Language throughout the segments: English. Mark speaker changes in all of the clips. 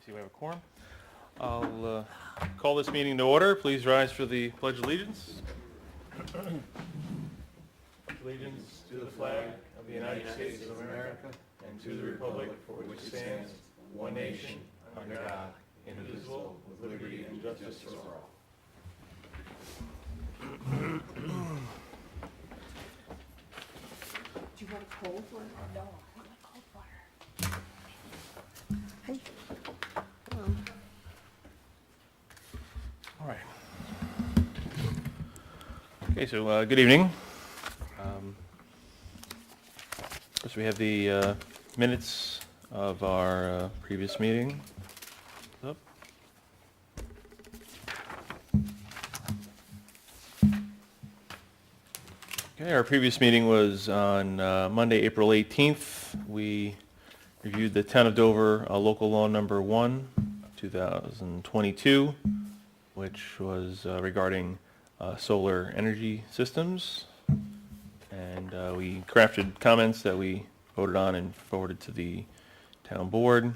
Speaker 1: See, we have a quorum. I'll call this meeting to order. Please rise for the Pledge of Allegiance. Allegiance to the flag of the United States of America and to the republic for which stands one nation, under God, indivisible, with liberty and justice for all.
Speaker 2: Do you want a cold one? No, I want cold water. Hey.
Speaker 1: All right. Okay, so good evening. First, we have the minutes of our previous meeting. Up. Okay, our previous meeting was on Monday, April 18th. We reviewed the Town of Dover local law number 1, 2022, which was regarding solar energy systems. And we crafted comments that we voted on and forwarded to the town board.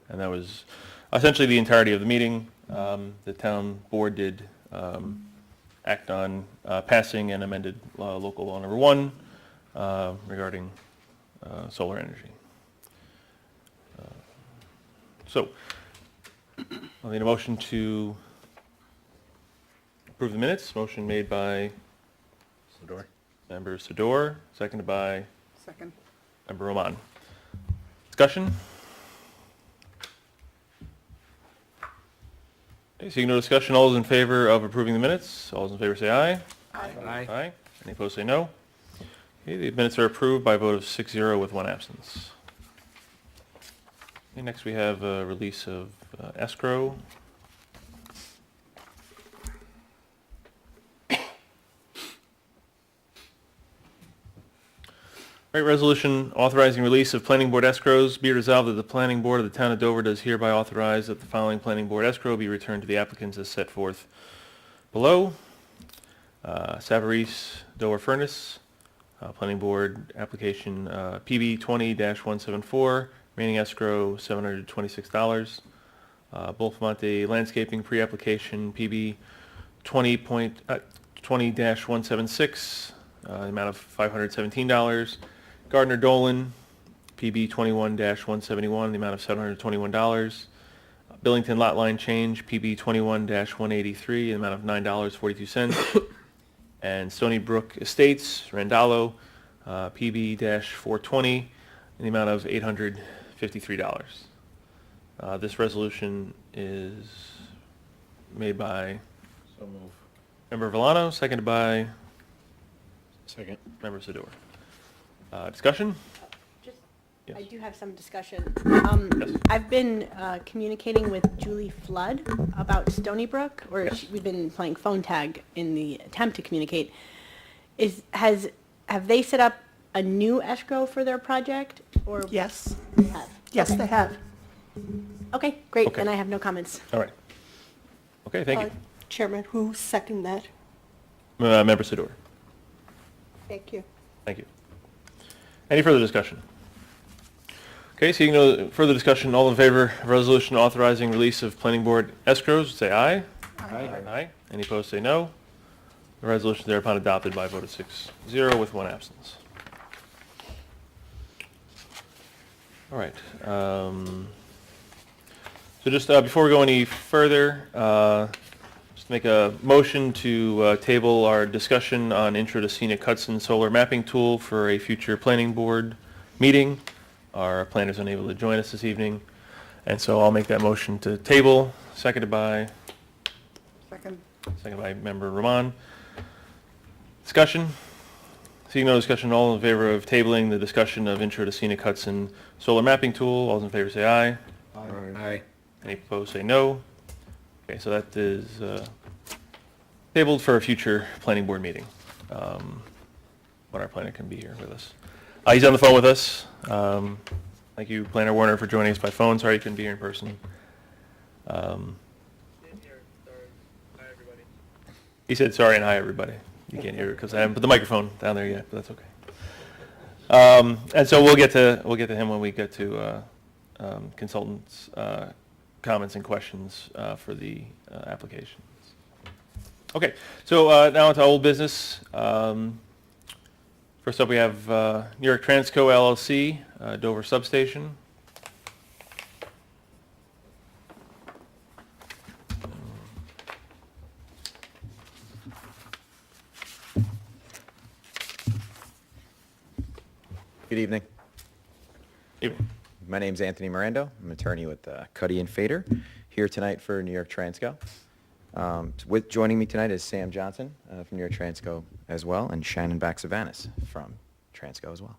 Speaker 1: And that was essentially the entirety of the meeting. The town board did act on passing an amended local law number 1 regarding solar energy. So, I'll need a motion to approve the minutes. Motion made by Member Sador, seconded by
Speaker 2: Second.
Speaker 1: Member Roman. Discussion? Okay, seeing no discussion, all those in favor of approving the minutes, all those in favor say aye.
Speaker 2: Aye.
Speaker 1: Aye. Any opposed say no. Okay, the minutes are approved by a vote of 6-0 with 1 absence. Okay, next we have a release of escrow. All right, resolution authorizing release of planning board escrows. Be it resolved that the planning board of the town of Dover does hereby authorize that the following planning board escrow be returned to the applicants as set forth below. Savarese Dover Furnace, planning board application PB 20-174, remaining escrow $726. Bulfamonte Landscaping pre-application PB 20-176, the amount of $517. Gardner Dolan, PB 21-171, the amount of $721. Billington Lot Line Change, PB 21-183, the amount of $9.42. And Stony Brook Estates, Randallo, PB-420, in the amount of $853. This resolution is made by Member Villano, seconded by Member Sador. Discussion?
Speaker 3: Just,
Speaker 1: Yes.
Speaker 3: I do have some discussion.
Speaker 1: Yes.
Speaker 3: I've been communicating with Julie Flood about Stony Brook, or
Speaker 1: Yes.
Speaker 3: we've been playing phone tag in the attempt to communicate. Have they set up a new escrow for their project, or?
Speaker 2: Yes,
Speaker 3: Have?
Speaker 2: yes,
Speaker 3: Okay.
Speaker 2: they have.
Speaker 3: Okay, great,
Speaker 1: Okay.
Speaker 3: then I have no comments.
Speaker 1: All right. Okay, thank you.
Speaker 2: Chairman, who seconded that?
Speaker 1: Member Sador.
Speaker 2: Thank you.
Speaker 1: Thank you. Any further discussion? Okay, seeing no further discussion, all in favor of resolution authorizing release of planning board escrows, say aye. Aye. Any opposed, say no. The resolution is thereupon adopted by a vote of 6-0 with 1 absence. All right. So just before we go any further, just make a motion to table our discussion on Intro to Scenic Hudson Solar Mapping Tool for a future planning board meeting. Our planner is unable to join us this evening, and so I'll make that motion to table, seconded by Member Roman. Discussion? Seeing no discussion, all in favor of tabling the discussion of Intro to Scenic Hudson Solar Mapping Tool, all those in favor say aye.
Speaker 4: Aye.
Speaker 1: Any opposed say no. Okay, so that is tabled for a future planning board meeting, when our planner can be here with us. He's on the phone with us. Thank you, Planner Warner, for joining us by phone. Sorry you couldn't be here in person. He said sorry and hi, everybody. You can't hear it because I haven't put the microphone down there yet, but that's okay. And so we'll get to him when we get to consultants' comments and questions for the applications. Okay, so now into old business. First up, we have New York Transco LLC, Dover Substation.
Speaker 4: Good evening.
Speaker 1: Evening.
Speaker 4: My name's Anthony Mirando. I'm an attorney with Cuddy and Fader, here tonight for New York Transco. Joining me tonight is Sam Johnson from New York Transco as well, and Shannon Baxavanis from Transco as well.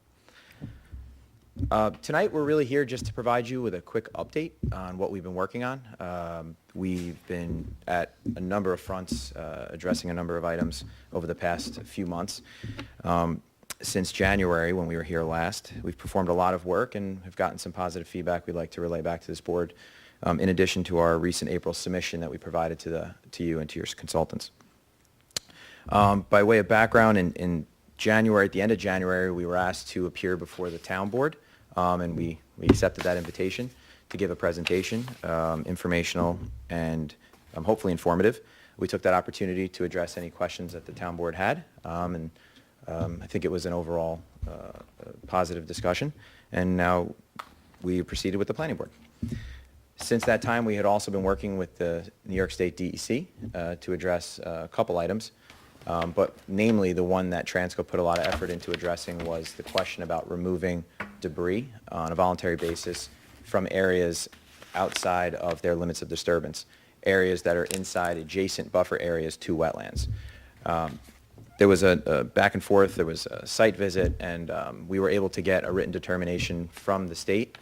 Speaker 4: Tonight we're really here just to provide you with a quick update on what we've been working on. We've been at a number of fronts addressing a number of items over the past few months. Since January, when we were here last, we've performed a lot of work and have gotten some positive feedback we'd like to relay back to this board, in addition to our recent April submission that we provided to you and to your consultants. By way of background, in January, at the end of January, we were asked to appear before the town board, and we accepted that invitation to give a presentation, informational and hopefully informative. We took that opportunity to address any questions that the town board had, and I think it was an overall positive discussion, and now we proceeded with the planning board. Since that time, we had also been working with the New York State DEC to address a couple items, but namely the one that Transco put a lot of effort into addressing was the question about removing debris on a voluntary basis from areas outside of their limits of disturbance, areas that are inside adjacent buffer areas to wetlands. There was a back and forth, there was a site visit, and we were able to get a written determination from the state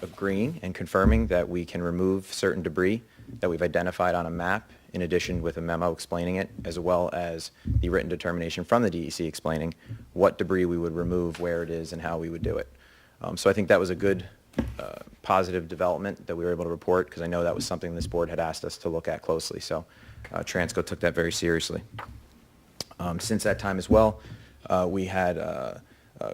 Speaker 4: agreeing and confirming that we can remove certain debris that we've identified on a map, in addition with a memo explaining it, as well as the written determination from the DEC explaining what debris we would remove, where it is, and how we would do it. So I think that was a good positive development that we were able to report, because I know that was something this board had asked us to look at closely. So Transco took that very seriously. Since that time as well, we had a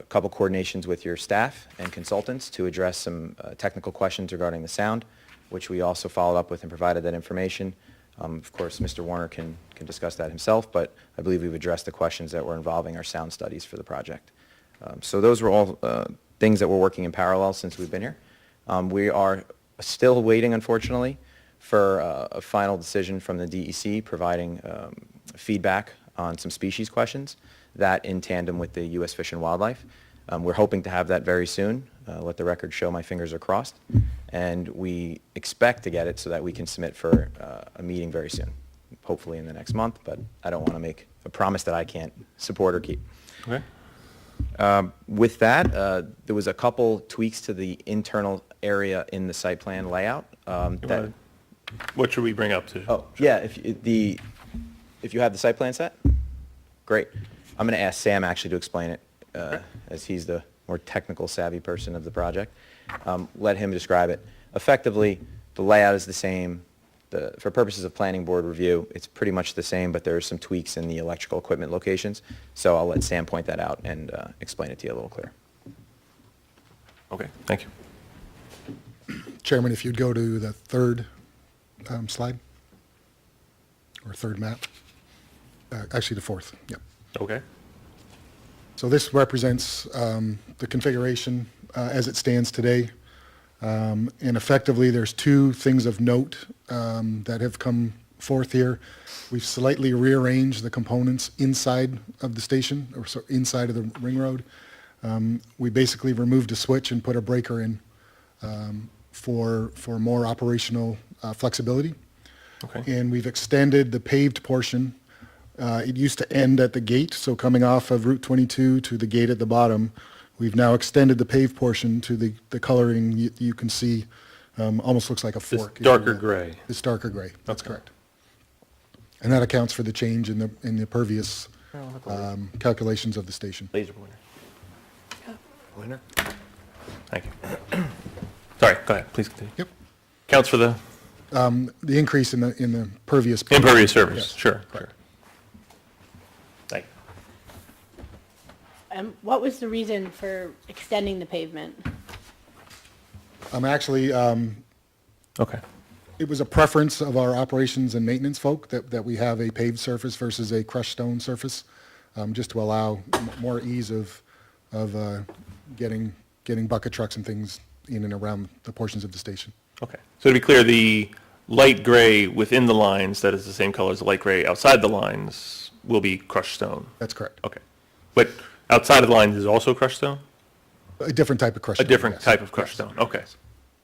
Speaker 4: couple coordinations with your staff and consultants to address some technical questions regarding the sound, which we also followed up with and provided that information. Of course, Mr. Warner can discuss that himself, but I believe we've addressed the questions that were involving our sound studies for the project. So those were all things that we're working in parallel since we've been here. We are still waiting, unfortunately, for a final decision from the DEC providing feedback on some species questions, that in tandem with the U.S. Fish and Wildlife. We're hoping to have that very soon. Let the record show my fingers are crossed. And we expect to get it so that we can submit for a meeting very soon, hopefully in the next month, but I don't want to make a promise that I can't support or keep.
Speaker 1: Okay.
Speaker 4: With that, there was a couple tweaks to the internal area in the site plan layout.
Speaker 1: What should we bring up to?
Speaker 4: Oh, yeah, if you have the site plan set, great. I'm going to ask Sam actually to explain it, as he's the more technical savvy person of the project. Let him describe it. Effectively, the layout is the same. For purposes of planning board review, it's pretty much the same, but there are some tweaks in the electrical equipment locations. So I'll let Sam point that out and explain it to you a little clearer.
Speaker 1: Okay, thank you.
Speaker 5: Chairman, if you'd go to the third slide, or third map. Actually, the fourth, yep.
Speaker 1: Okay.
Speaker 5: So this represents the configuration as it stands today. And effectively, there's two things of note that have come forth here. We've slightly rearranged the components inside of the station, or so inside of the ring road. We basically removed a switch and put a breaker in for more operational flexibility.
Speaker 1: Okay.
Speaker 5: And we've extended the paved portion. It used to end at the gate, so coming off of Route 22 to the gate at the bottom, we've now extended the paved portion to the coloring you can see, almost looks like a
Speaker 1: This
Speaker 5: fork.
Speaker 1: darker gray.
Speaker 5: It's darker gray, that's
Speaker 1: Okay.
Speaker 5: correct. And that accounts for the change in the pervious calculations of the station.
Speaker 1: Laser pointer.
Speaker 4: Winner?
Speaker 1: Thank you. Sorry, go ahead, please continue.
Speaker 5: Yep.
Speaker 1: Counts for the
Speaker 5: The increase in the pervious.
Speaker 1: impervious surface,
Speaker 5: Yes,
Speaker 1: sure, sure.
Speaker 5: correct.
Speaker 1: Thank you.
Speaker 3: What was the reason for extending the pavement?
Speaker 5: Actually,
Speaker 1: Okay.
Speaker 5: It was a preference of our operations and maintenance folk that we have a paved surface versus a crushed stone surface, just to allow more ease of getting bucket trucks and things in and around the portions of the station.
Speaker 1: Okay. So to be clear, the light gray within the lines that is the same color as the light gray outside the lines will be crushed stone?
Speaker 5: That's correct.
Speaker 1: Okay. But outside of the lines is also crushed stone?
Speaker 5: A different type of crushed
Speaker 1: A
Speaker 5: stone.
Speaker 1: different
Speaker 5: yes.
Speaker 1: type of crushed
Speaker 5: Yes.
Speaker 1: stone? Okay.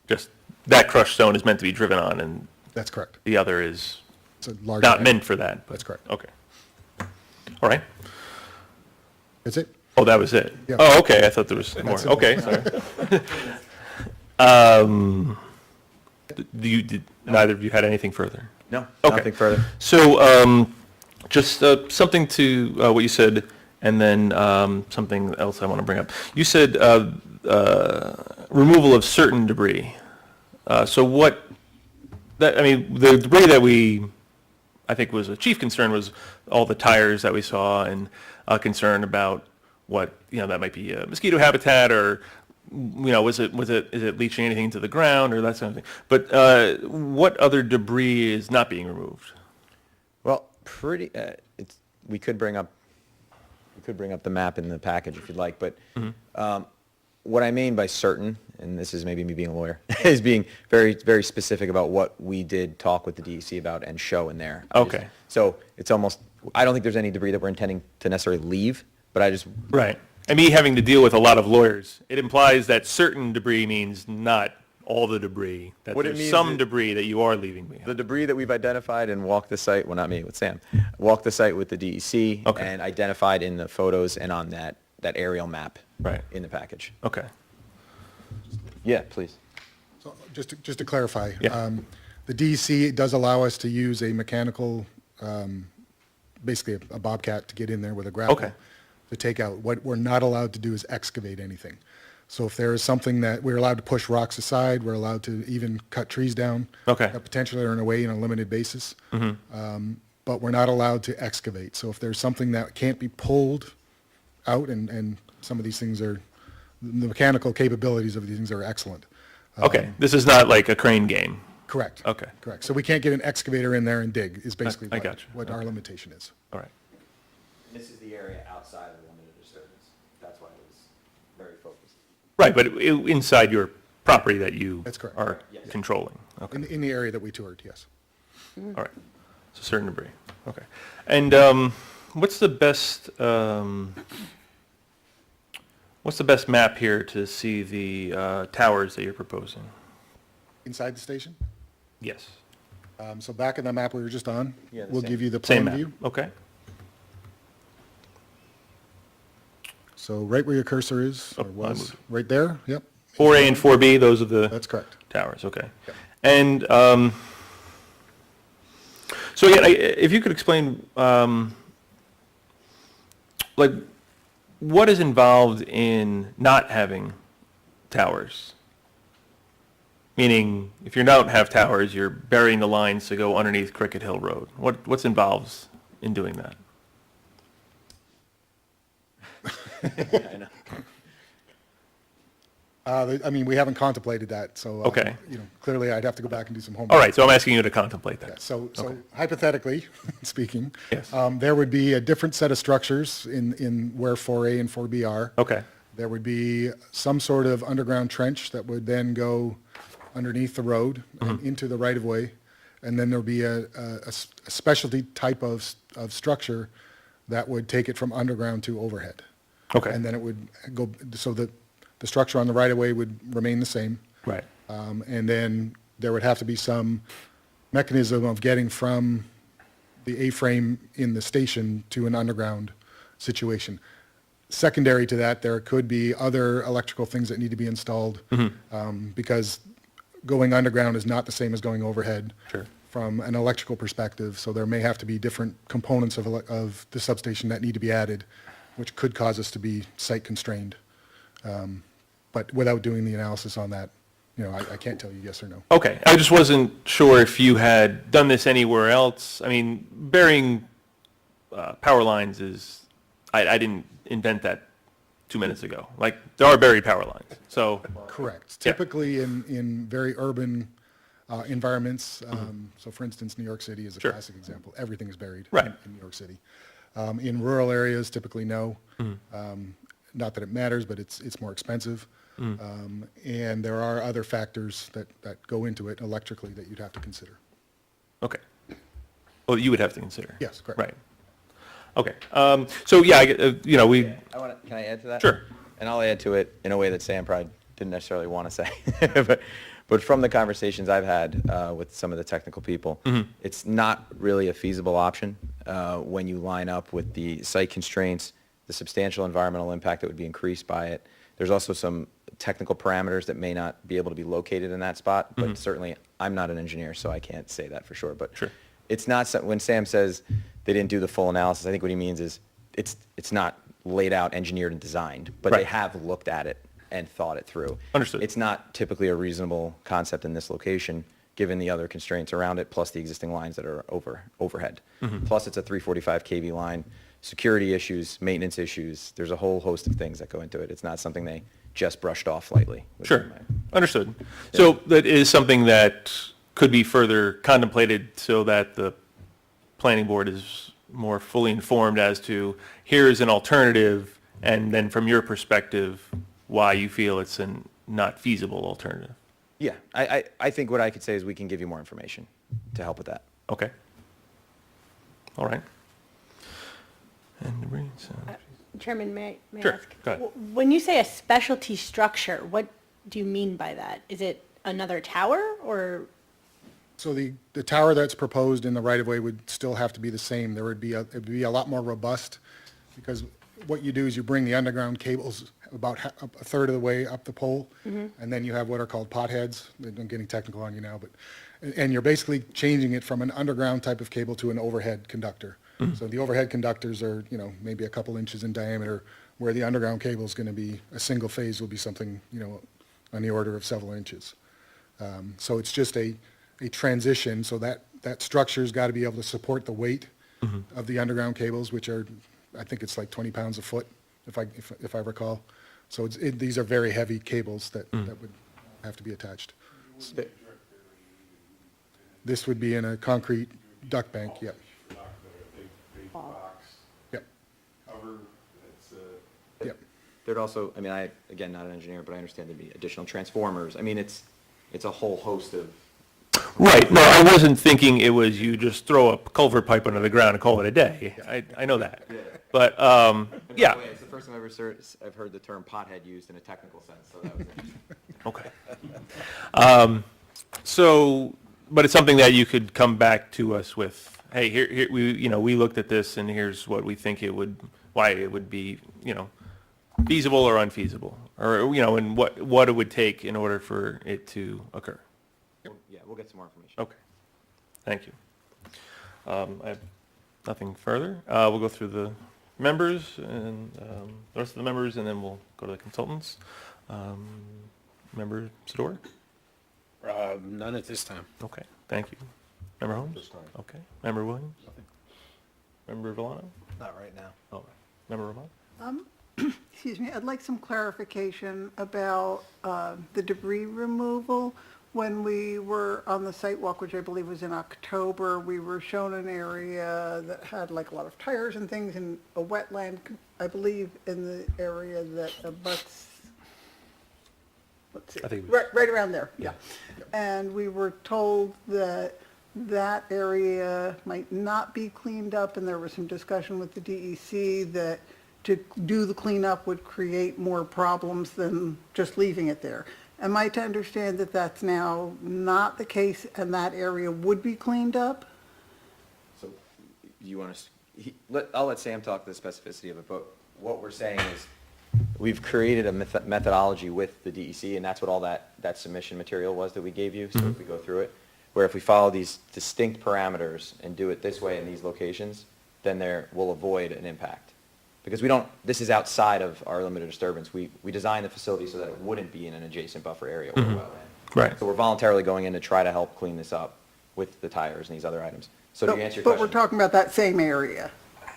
Speaker 1: Just that crushed stone is meant to be driven on, and
Speaker 5: That's correct.
Speaker 1: the other is
Speaker 5: It's a larger.
Speaker 1: not
Speaker 5: bag.
Speaker 1: meant for that. but-
Speaker 5: That's correct.
Speaker 1: Okay. All right.
Speaker 5: That's it?
Speaker 1: Oh, that was it?
Speaker 5: Yeah.
Speaker 1: Oh, okay, I thought there was more.
Speaker 5: it.
Speaker 1: Okay, sorry. Neither of you had anything further?
Speaker 4: No,
Speaker 1: Okay.
Speaker 4: nothing further.
Speaker 1: So, just something to what you said, and then something else I want to bring up. You said removal of certain debris. So what, I mean, the debris that I think was a chief concern was all the tires that we saw, and concern about what, that might be a mosquito habitat, or, is it leaching anything into the ground, or that sort of thing. But what other debris is not being removed?
Speaker 4: Well, we could bring up the map in the package if you'd like, but what I mean by certain, and this is maybe me being a lawyer, is being very, very specific about what we did talk with the DEC about and show in there.
Speaker 1: Okay.
Speaker 4: So it's almost, I don't think there's any debris that we're intending to necessarily leave, but I just,
Speaker 1: Right. And me having to deal with a lot of lawyers, it implies that certain debris means not all the debris, that
Speaker 4: What it
Speaker 1: there's
Speaker 4: means
Speaker 1: some
Speaker 4: is-
Speaker 1: debris that you are leaving behind.
Speaker 4: the debris that we've identified and walked the site, well, not me, with Sam, walked the site with the DEC
Speaker 1: Okay.
Speaker 4: and identified in the photos and on that aerial map
Speaker 1: Right.
Speaker 4: in the package.
Speaker 1: Okay.
Speaker 4: Yeah, please.
Speaker 5: So just to clarify,
Speaker 1: Yeah.
Speaker 5: the DEC does allow us to use a mechanical, basically a bobcat to get in there with a grapple.
Speaker 1: Okay.
Speaker 5: To take out. What we're not allowed to do is excavate anything. So if there is something that, we're allowed to push rocks aside, we're allowed to even cut trees down.
Speaker 1: Okay.
Speaker 5: That potentially are in a way on a limited basis. But we're not allowed to excavate. So if there's something that can't be pulled out, and some of these things are, the mechanical capabilities of these things are excellent.
Speaker 1: Okay. This is not like a crane game.
Speaker 5: Correct.
Speaker 1: Okay.
Speaker 5: Correct. So we can't get an excavator in there and dig, is basically
Speaker 1: I got you.
Speaker 5: what our limitation is.
Speaker 1: All right.
Speaker 4: This is the area outside of the limited disturbance. That's why it was very focused.
Speaker 1: Right, but inside your property that you
Speaker 5: That's correct.
Speaker 1: are
Speaker 4: Yes.
Speaker 1: controlling. Okay.
Speaker 5: In the area that we toured, yes.
Speaker 1: All right. So certain debris. Okay. And what's the best map here to see the towers that you're proposing?
Speaker 5: Inside the station?
Speaker 1: Yes.
Speaker 5: So back in the map we were just on,
Speaker 4: Yeah, the
Speaker 5: we'll
Speaker 4: same.
Speaker 5: give you the
Speaker 1: Same
Speaker 5: plan
Speaker 1: map.
Speaker 5: view.
Speaker 1: Okay.
Speaker 5: So right where your cursor is,
Speaker 1: Oh,
Speaker 5: or
Speaker 1: I
Speaker 5: was,
Speaker 1: moved.
Speaker 5: right there, yep,
Speaker 1: 4A and 4B, those are the
Speaker 5: that's correct.
Speaker 1: towers, okay.
Speaker 5: Yep.
Speaker 1: And so again, if you could explain, like, what is involved in not having towers? Meaning, if you don't have towers, you're burying the lines to go underneath Cricket Hill Road. What's involved in doing that?
Speaker 4: I know.
Speaker 5: I mean, we haven't contemplated that, so.
Speaker 1: Okay.
Speaker 5: Clearly I'd have to go back and do some homework.
Speaker 1: All right, so I'm asking you to contemplate
Speaker 5: Yeah,
Speaker 1: that.
Speaker 5: So
Speaker 1: Okay.
Speaker 5: hypothetically speaking.
Speaker 1: Yes.
Speaker 5: There would be a different set of structures in where 4A and 4B are.
Speaker 1: Okay,
Speaker 5: There would be some sort of underground trench that would then go underneath the road and
Speaker 1: Mm-hmm.
Speaker 5: into the right-of-way. And then there'll be a specialty type of structure that would take it from underground to overhead.
Speaker 1: okay,
Speaker 5: And then it would go, so the structure on the right-of-way would remain the same.
Speaker 1: right,
Speaker 5: And then there would have to be some mechanism of getting from the A-frame in the station to an underground situation. Secondary to that, there could be other electrical things that need to be installed, because going underground is not the same as going overhead.
Speaker 1: Sure.
Speaker 5: From an electrical perspective, so there may have to be different components of the substation that need to be added, which could cause us to be site constrained. But without doing the analysis on that, I can't tell you yes or no.
Speaker 1: okay. I just wasn't sure if you had done this anywhere else. I mean, burying power lines is, I didn't invent that 2 minutes ago. Like, there are buried power lines, so,
Speaker 5: Correct.
Speaker 1: Yeah.
Speaker 5: Typically in very urban environments. So for instance, New York City is a
Speaker 1: Sure.
Speaker 5: classic example. Everything is buried
Speaker 1: Right.
Speaker 5: in New York City. In rural areas, typically no. Not that it matters, but it's more expensive. And there are other factors that go into it electrically that you'd have to consider.
Speaker 1: Okay. Well, you would have to consider.
Speaker 5: Yes, correct.
Speaker 1: Right. Okay. So yeah, you know, we,
Speaker 4: Can I add to that?
Speaker 1: Sure.
Speaker 4: And I'll add to it in a way that Sam probably didn't necessarily want to say. But from the conversations I've had with some of the technical people, it's not really a feasible option when you line up with the site constraints, the substantial environmental impact that would be increased by it. There's also some technical parameters that may not be able to be located in that spot, but certainly I'm not an engineer, so I can't say that for sure. But
Speaker 1: Sure.
Speaker 4: it's not, when Sam says they didn't do the full analysis, I think what he means is it's not laid out, engineered, and designed, but they
Speaker 1: Right.
Speaker 4: have looked at it and thought it through.
Speaker 1: Understood.
Speaker 4: It's not typically a reasonable concept in this location, given the other constraints around it, plus the existing lines that are overhead. Plus, it's a 345 kV line, security issues, maintenance issues. There's a whole host of things that go into it. It's not something they just brushed off lightly.
Speaker 1: sure, understood. So that is something that could be further contemplated so that the planning board is more fully informed as to here is an alternative, and then from your perspective, why you feel it's a not feasible alternative.
Speaker 4: Yeah, I think what I could say is we can give you more information to help with that.
Speaker 1: Okay. All right. And the brain sound.
Speaker 3: Chairman, may I
Speaker 1: Sure,
Speaker 3: ask?
Speaker 1: go ahead.
Speaker 3: When you say a specialty structure, what do you mean by that? Is it another tower or?
Speaker 5: So the tower that's proposed in the right-of-way would still have to be the same. There would be it'd be a lot more robust, because what you do is you bring the underground cables about a third of the way up the pole, and then you have what are called potheads. I'm getting technical on you now, but, and you're basically changing it from an underground type of cable to an overhead conductor. So the overhead conductors are, you know, maybe a couple inches in diameter, where the underground cable is going to be, a single phase will be something, you know, on the order of several inches. So it's just a transition, so that structure's got to be able to support the weight of the underground cables, which are, I think it's like 20 pounds a foot, if I recall. So these are very heavy cables that would have to be attached. This would be in a concrete duct bank, yep.
Speaker 6: Big box
Speaker 5: Yep,
Speaker 6: cover, it's,
Speaker 5: yep.
Speaker 4: There'd also, I mean, again, not an engineer, but I understand there'd be additional transformers. I mean, it's a whole host of.
Speaker 1: Right, no, I wasn't thinking it was you just throw a culvert pipe under the ground and call it a day. I know that. But, yeah,
Speaker 4: It's the first time I've heard the term pothead used in a technical sense, so that was interesting.
Speaker 1: okay. So, but it's something that you could come back to us with, hey, here, we looked at this and here's what we think why it would be, feasible or unfeasible, or, and what it would take in order for it to occur.
Speaker 4: Yeah, we'll get some more information.
Speaker 1: Okay, thank you. I have nothing further. We'll go through the members and the rest of the members, and then we'll go to the consultants. Member Sador?
Speaker 7: None at this time.
Speaker 1: Okay, thank you. Member Holmes?
Speaker 7: This time.
Speaker 1: Okay. Member Williams? Member Villano?
Speaker 7: Not right now.
Speaker 1: All right. Member Ramon?
Speaker 2: Excuse me, I'd like some clarification about the debris removal. When we were on the site walk, which I believe was in October, we were shown an area that had like a lot of tires and things in a wetland, I believe, in the area that abuts, let's see,
Speaker 1: I think it was-
Speaker 2: right around there, yeah. And we were told that that area might not be cleaned up, and there was some discussion with the DEC that to do the cleanup would create more problems than just leaving it there. Am I to understand that that's now not the case and that area would be cleaned up?
Speaker 4: So you want to, I'll let Sam talk to the specificity of it, but what we're saying is we've created a methodology with the DEC, and that's what all that submission material was that we gave you. So if we go through it, where if we follow these distinct parameters and do it this way in these locations, then we'll avoid an impact. Because this is outside of our limited disturbance. We designed the facility so that it wouldn't be in an adjacent buffer area or wetland.
Speaker 1: Right.
Speaker 4: So we're voluntarily going in to try to help clean this up with the tires and these other items. So to answer your
Speaker 2: But we're
Speaker 4: question.
Speaker 2: talking about that same area.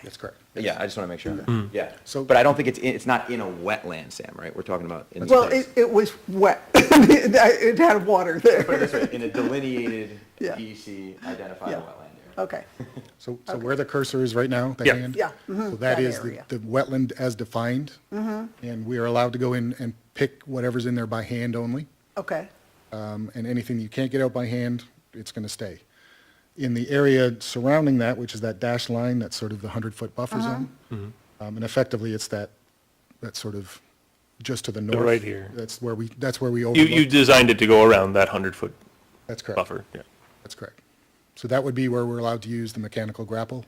Speaker 5: That's correct.
Speaker 4: Yeah, I just want to make sure. Yeah.
Speaker 5: So-
Speaker 4: But I don't think it's not in a wetland, Sam, right? We're talking about in
Speaker 2: Well,
Speaker 4: space.
Speaker 2: it was wet. It had water
Speaker 4: Put it
Speaker 2: there.
Speaker 4: this way, in a delineated
Speaker 2: Yeah.
Speaker 4: DEC identified
Speaker 2: Yeah.
Speaker 4: wetland area.
Speaker 2: Okay,
Speaker 5: So where the cursor is right now, the
Speaker 1: Yeah.
Speaker 5: hand?
Speaker 2: yeah.
Speaker 5: So
Speaker 2: that
Speaker 5: that is
Speaker 2: area.
Speaker 5: the wetland as defined. And we are allowed to go in and pick whatever's in there by hand only.
Speaker 2: Okay,
Speaker 5: And anything you can't get out by hand, it's going to stay. In the area surrounding that, which is that dashed line, that's sort of the 100-foot buffer zone. And effectively, it's that sort of just to the north.
Speaker 1: right here.
Speaker 5: That's where we
Speaker 1: You
Speaker 5: overlook.
Speaker 1: designed it to go around that 100-foot
Speaker 5: That's correct.
Speaker 1: buffer, yeah.
Speaker 5: That's correct. So that would be where we're allowed to use the mechanical grapple.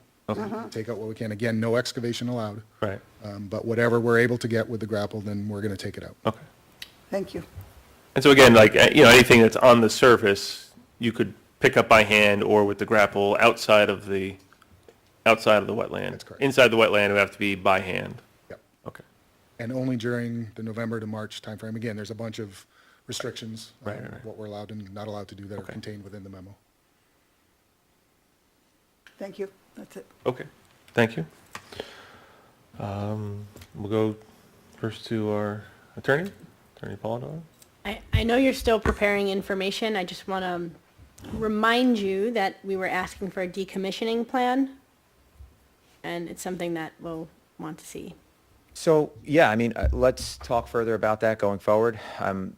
Speaker 5: Take out what we can. Again, no excavation allowed.
Speaker 1: Right,
Speaker 5: But whatever we're able to get with the grapple, then we're going to take it out.
Speaker 1: okay.
Speaker 2: thank you.
Speaker 1: And so again, like, anything that's on the surface, you could pick up by hand or with the grapple outside of the wetland.
Speaker 5: That's correct.
Speaker 1: Inside the wetland, it would have to be by hand.
Speaker 5: Yep.
Speaker 1: Okay,
Speaker 5: And only during the November to March timeframe. Again, there's a bunch of restrictions.
Speaker 1: Right, right.
Speaker 5: What we're allowed and not allowed to do that are
Speaker 1: Okay.
Speaker 5: contained within the memo.
Speaker 2: Thank you. That's it.
Speaker 1: okay, thank you. We'll go first to our attorney, Attorney Polidoro.
Speaker 3: I know you're still preparing information. I just want to remind you that we were asking for a decommissioning plan, and it's something that we'll want to see.
Speaker 4: So, yeah, I mean, let's talk further about that going forward.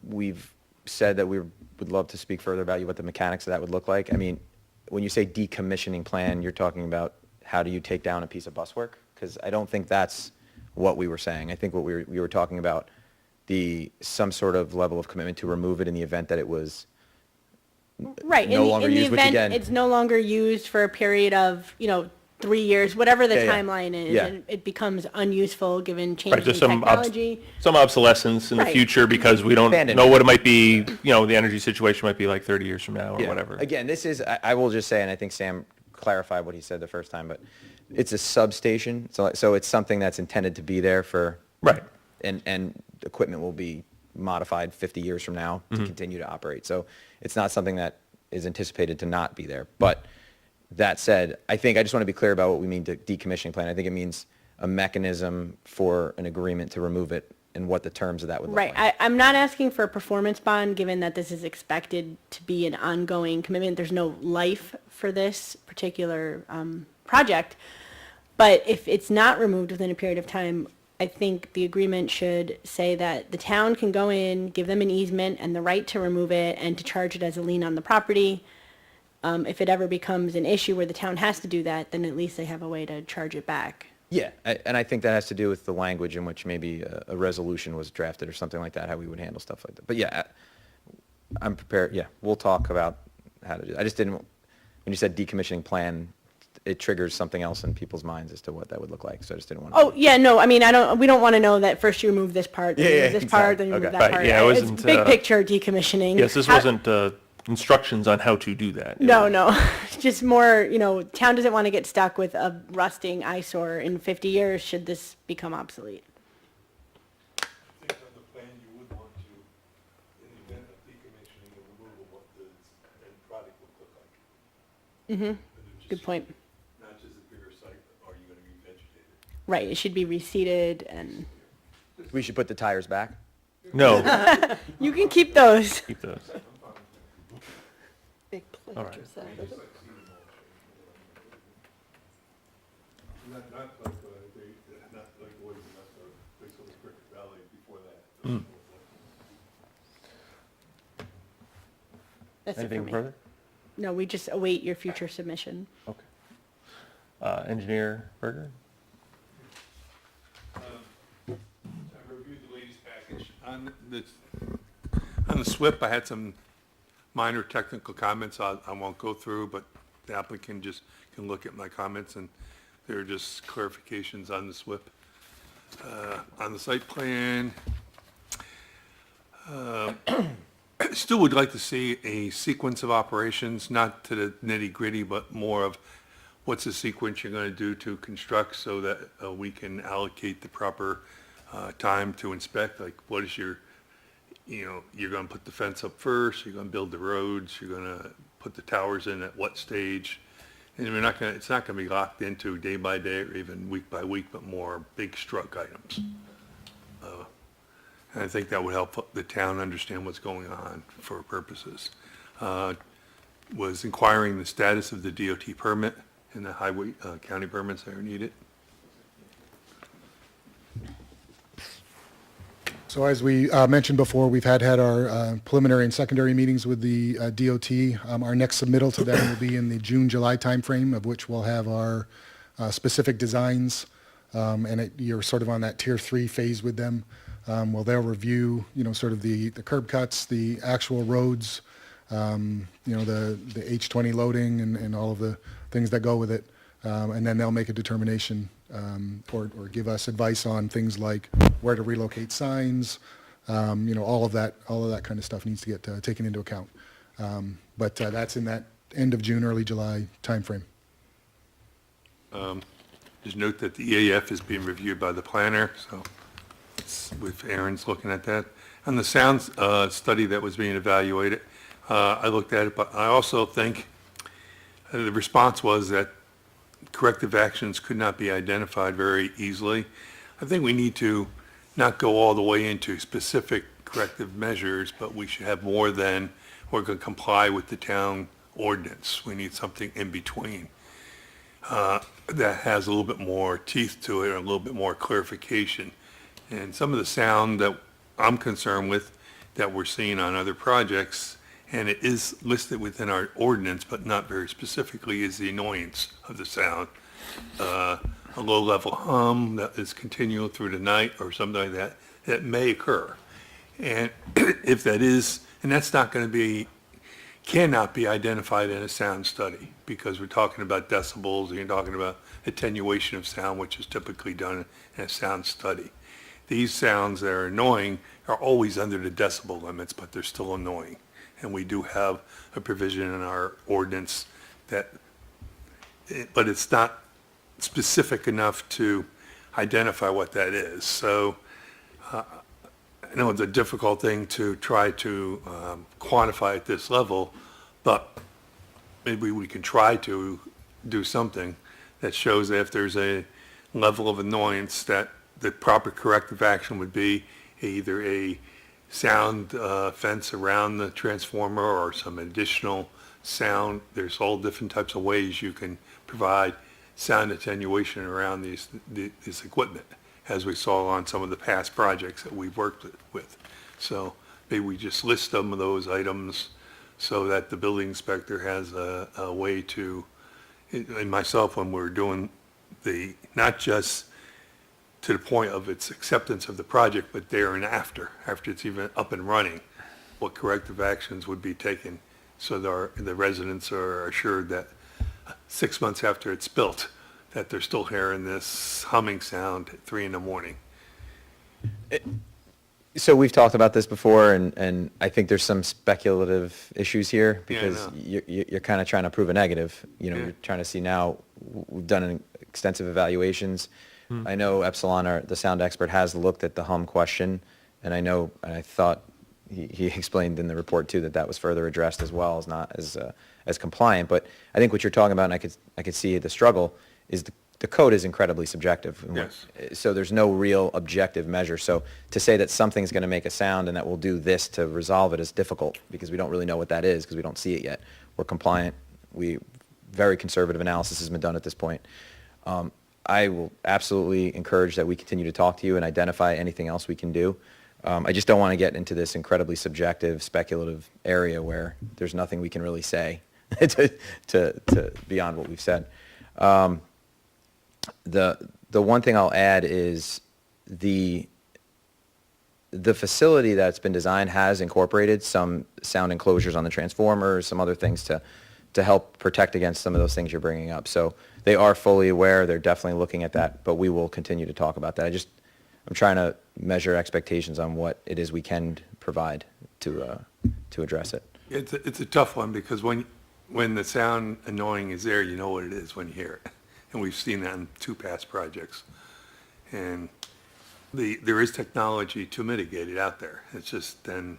Speaker 4: We've said that we would love to speak further about what the mechanics of that would look like. I mean, when you say decommissioning plan, you're talking about how do you take down a piece of buswork? Because I don't think that's what we were saying. I think what we were talking about some sort of level of commitment to remove it in the event that it was
Speaker 3: Right.
Speaker 4: no longer
Speaker 3: in the
Speaker 4: used, which
Speaker 3: event
Speaker 4: again-
Speaker 3: it's no longer used for a period of, 3 years, whatever the
Speaker 4: Yeah, yeah.
Speaker 3: timeline is,
Speaker 4: Yeah.
Speaker 3: and it becomes unuseful given
Speaker 1: Right,
Speaker 3: changes in
Speaker 1: just some
Speaker 3: technology.
Speaker 1: some obsolescence in the
Speaker 3: Right.
Speaker 1: future because we don't
Speaker 4: Abandoned.
Speaker 1: know what it might be, the energy situation might be like 30 years from now or
Speaker 4: Yeah.
Speaker 1: whatever.
Speaker 4: Again, this is, I will just say, and I think Sam clarified what he said the first time, but it's a substation, so it's something that's intended to be there for,
Speaker 1: Right,
Speaker 4: and equipment will be modified 50 years from now to continue to operate. So it's not something that is anticipated to not be there. But that said, I just want to be clear about what we mean to decommissioning plan. I think it means a mechanism for an agreement to remove it and what the terms of that would look
Speaker 3: Right.
Speaker 4: like.
Speaker 3: I'm not asking for a performance bond, given that this is expected to be an ongoing commitment. There's no life for this particular project. But if it's not removed within a period of time, I think the agreement should say that the town can go in, give them an easement and the right to remove it and to charge it as a lien on the property. If it ever becomes an issue where the town has to do that, then at least they have a way to charge it back.
Speaker 4: Yeah, and I think that has to do with the language in which maybe a resolution was drafted or something like that, how we would handle stuff like that. But yeah, I'm prepared, yeah, we'll talk about how to do that. I just didn't, when you said decommissioning plan, it triggers something else in people's minds as to what that would look like, so I just didn't want to.
Speaker 3: Oh, yeah, no, I mean, we don't want to know that first you remove this part, then you
Speaker 4: Yeah,
Speaker 3: remove
Speaker 4: yeah,
Speaker 3: this part, then you
Speaker 4: exactly.
Speaker 3: remove
Speaker 4: Okay.
Speaker 3: that
Speaker 1: Right,
Speaker 3: part.
Speaker 1: yeah, it
Speaker 3: It's
Speaker 1: wasn't,
Speaker 3: big picture decommissioning.
Speaker 1: yes, this
Speaker 3: How-
Speaker 1: wasn't instructions on how to do that. It
Speaker 3: No,
Speaker 1: was-
Speaker 3: no, just more, town doesn't want to get stuck with a rusting eyesore in 50 years should this become obsolete.
Speaker 6: I think on the plan, you would want to, in the event of decommissioning and removal, what the end product would look like.
Speaker 3: Good point.
Speaker 6: Not just a bigger site, are you gonna revegetate it?
Speaker 3: Right, it should be reseeded and,
Speaker 4: We should put the tires back?
Speaker 1: No,
Speaker 3: you can keep those.
Speaker 1: keep those.
Speaker 2: Big
Speaker 1: All right.
Speaker 2: planters,
Speaker 6: Not like, not like Boys and West or place on the Cricket Valley before that.
Speaker 3: That's it for
Speaker 1: Anything
Speaker 3: me.
Speaker 1: further?
Speaker 3: No, we just await your future submission.
Speaker 1: Okay. Engineer Berger?
Speaker 6: I reviewed the latest package. On the SWIP, I had some minor technical comments I won't go through, but the applicant just can look at my comments, and they're just clarifications on the SWIP. On the site plan, still would like to see a sequence of operations, not to the nitty-gritty, but more of what's the sequence you're going to do to construct so that we can allocate the proper time to inspect, like what is your, you're going to put the fence up first, you're going to build the roads, you're going to put the towers in at what stage, And it's not gonna be locked into day by day or even week by week, but more big struck items. And I think that would help the town understand what's going on for purposes. Was inquiring the status of the DOT permit and the highway, county permits that are needed.
Speaker 5: So as we mentioned before, we've had our preliminary and secondary meetings with the DOT. Our next submittal to them will be in the June-July timeframe, of which we'll have our specific designs, and you're sort of on that Tier 3 phase with them. Well, they'll review, sort of the curb cuts, the actual roads, the H20 loading and all of the things that go with it. And then they'll make a determination or give us advice on things like where to relocate signs, all of that kind of stuff needs to get taken into account. But that's in that end of June, early July timeframe.
Speaker 6: Just note that the EAF is being reviewed by the planner, so it's with Aaron's looking at that. On the sound study that was being evaluated, I looked at it, but I also think the response was that corrective actions could not be identified very easily. I think we need to not go all the way into specific corrective measures, but we should have more than we're going to comply with the town ordinance. We need something in between that has a little bit more teeth to it, or a little bit more clarification. And some of the sound that I'm concerned with that we're seeing on other projects, and it is listed within our ordinance, but not very specifically, is the annoyance of the sound. A low-level hum that is continual through the night or something like that, that may occur. And if that is, and that's not going to be, cannot be identified in a sound study, because we're talking about decibels, and you're talking about attenuation of sound, which is typically done in a sound study. These sounds that are annoying are always under the decibel limits, but they're still annoying. And we do have a provision in our ordinance that, but it's not specific enough to identify what that is. So I know it's a difficult thing to try to quantify at this level, but maybe we can try to do something that shows that if there's a level of annoyance, that the proper corrective action would be either a sound fence around the transformer or some additional sound. There's all different types of ways you can provide sound attenuation around this equipment, as we saw on some of the past projects that we've worked with. So maybe we just list some of those items so that the building inspector has a way to, and myself, when we're doing not just to the point of its acceptance of the project, but there and after it's even up and running, what corrective actions would be taken so the residents are assured that 6 months after it's built, that they're still hearing this humming sound at 3 a.m.
Speaker 4: So we've talked about this before, and I think there's some speculative issues here,
Speaker 6: Yeah, I
Speaker 4: because
Speaker 6: know.
Speaker 4: you're kind of trying to prove a negative.
Speaker 6: Yeah.
Speaker 4: You're trying to see now, we've done extensive evaluations. I know Epsilon, the sound expert, has looked at the hum question, and I thought he explained in the report too that was further addressed as well, as not as compliant. But I think what you're talking about, and I could see the struggle, is the code is incredibly subjective.
Speaker 6: Yes.
Speaker 4: So there's no real objective measure. So to say that something's going to make a sound and that we'll do this to resolve it is difficult, because we don't really know what that is, because we don't see it yet. We're compliant. Very conservative analysis has been done at this point. I will absolutely encourage that we continue to talk to you and identify anything else we can do. I just don't want to get into this incredibly subjective, speculative area where there's nothing we can really say to beyond what we've said. The one thing I'll add is the facility that's been designed has incorporated some sound enclosures on the transformers, some other things to help protect against some of those things you're bringing up. So they are fully aware. They're definitely looking at that, but we will continue to talk about that. I'm trying to measure expectations on what it is we can provide to address it.
Speaker 6: It's a tough one, because when the sound annoying is there, you know what it is when you hear it. And we've seen that in 2 past projects. And there is technology to mitigate it out there. It's just then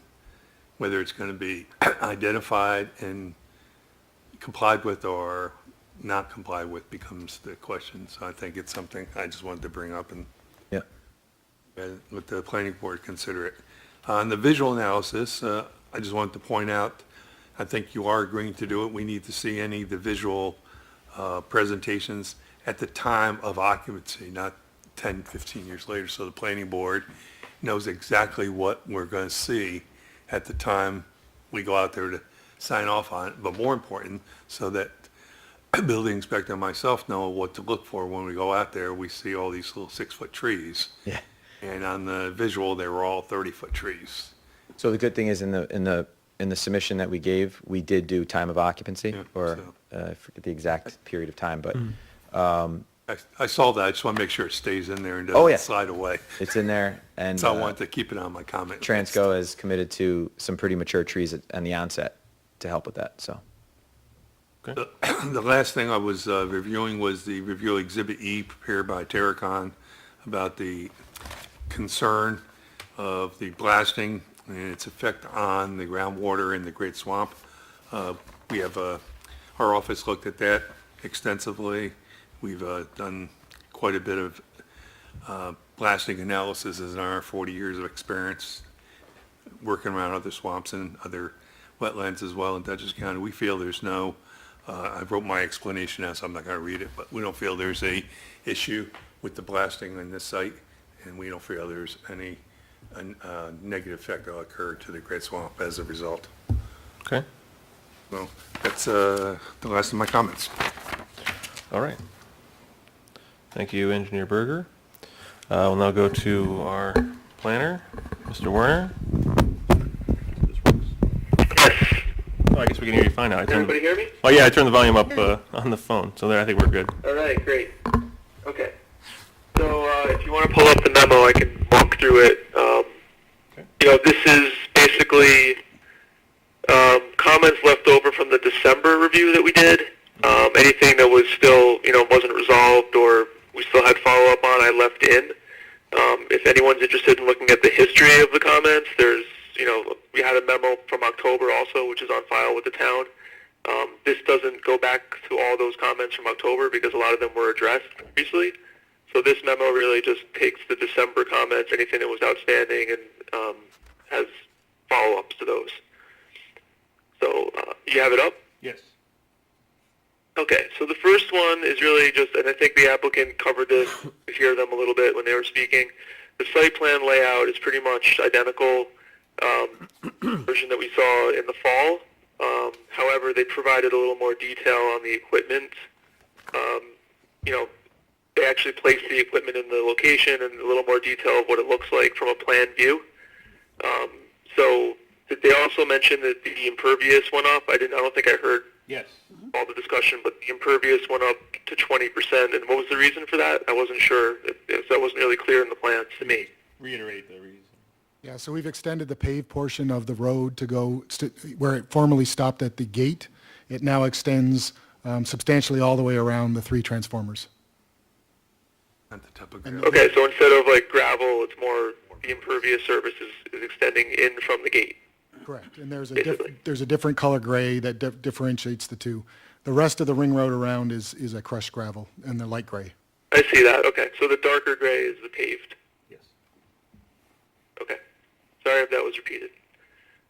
Speaker 6: whether it's going to be identified and complied with, or not comply with becomes the question. So I think it's something I just wanted to bring up and
Speaker 4: Yeah.
Speaker 6: let the planning board consider it. On the visual analysis, I just wanted to point out, I think you are agreeing to do it. We need to see any of the visual presentations at the time of occupancy, not 10, 15 years later. So the planning board knows exactly what we're going to see at the time we go out there to sign off on it. But more important, so that building inspector and myself know what to look for when we go out there. We see all these little 6-foot trees.
Speaker 4: Yeah.
Speaker 6: And on the visual, they were all 30-foot trees.
Speaker 4: So the good thing is in the submission that we gave, we did do time of occupancy,
Speaker 6: Yeah,
Speaker 4: or
Speaker 6: so-
Speaker 4: I forget the exact period of time, but
Speaker 6: I saw that. I just want to make sure it stays in there and
Speaker 4: Oh, yeah.
Speaker 6: doesn't slide away.
Speaker 4: it's in there. And
Speaker 6: So I wanted to keep it on my comment.
Speaker 4: Transco has committed to some pretty mature trees on the onset to help with that, so.
Speaker 1: Okay.
Speaker 6: The last thing I was reviewing was the review Exhibit E prepared by Terracon about the concern of the blasting and its effect on the groundwater in the Great Swamp. We have, our office looked at that extensively. We've done quite a bit of blasting analysis in our 40 years of experience working around other swamps and other wetlands as well in Dutchess County. We feel there's no, I wrote my explanation out, so I'm not going to read it, but we don't feel there's a issue with the blasting on this site, and we don't feel there's any negative effect that will occur to the Great Swamp as a result.
Speaker 1: Okay,
Speaker 6: So that's the last of my comments.
Speaker 1: all right. Thank you, Engineer Berger. We'll now go to our planner, Mr. Werner.
Speaker 8: Yes.
Speaker 1: Oh, I guess we can hear you fine now.
Speaker 8: Can everybody hear me?
Speaker 1: Oh, yeah, I turned the volume up on the phone, so there, I think we're good.
Speaker 8: All right, great. Okay. So if you want to pull up the memo, I can walk through it. This is basically comments left over from the December review that we did. Anything that was still, wasn't resolved or we still had follow-up on, I left in. If anyone's interested in looking at the history of the comments, there's, we had a memo from October also, which is on file with the town. This doesn't go back to all those comments from October because a lot of them were addressed previously. So this memo really just takes the December comments, anything that was outstanding, and has follow-ups to those. So you have it up?
Speaker 1: Yes.
Speaker 8: Okay, so the first one is really just, and I think the applicant covered this, to hear them a little bit when they were speaking. The site plan layout is pretty much identical version that we saw in the fall. However, they provided a little more detail on the equipment. They actually placed the equipment in the location and a little more detail of what it looks like from a plan view. So they also mentioned that the impervious went up. I don't think I heard
Speaker 1: Yes.
Speaker 8: all the discussion, but the impervious went up to 20%. And what was the reason for that? I wasn't sure. That wasn't really clear in the plans to me.
Speaker 1: Reiterate the reason.
Speaker 5: Yeah, so we've extended the paved portion of the road to go where it formerly stopped at the gate. It now extends substantially all the way around the 3 transformers.
Speaker 6: Not the topography.
Speaker 8: Okay, so instead of like gravel, it's more the impervious surface is extending in from the gate.
Speaker 5: Correct, and there's
Speaker 8: Basically.
Speaker 5: there's a different color gray that differentiates the two. The rest of the ring road around is a crushed gravel, and they're light gray.
Speaker 8: I see that. Okay, so the darker gray is the paved.
Speaker 1: Yes.
Speaker 8: Okay. Sorry if that was repeated.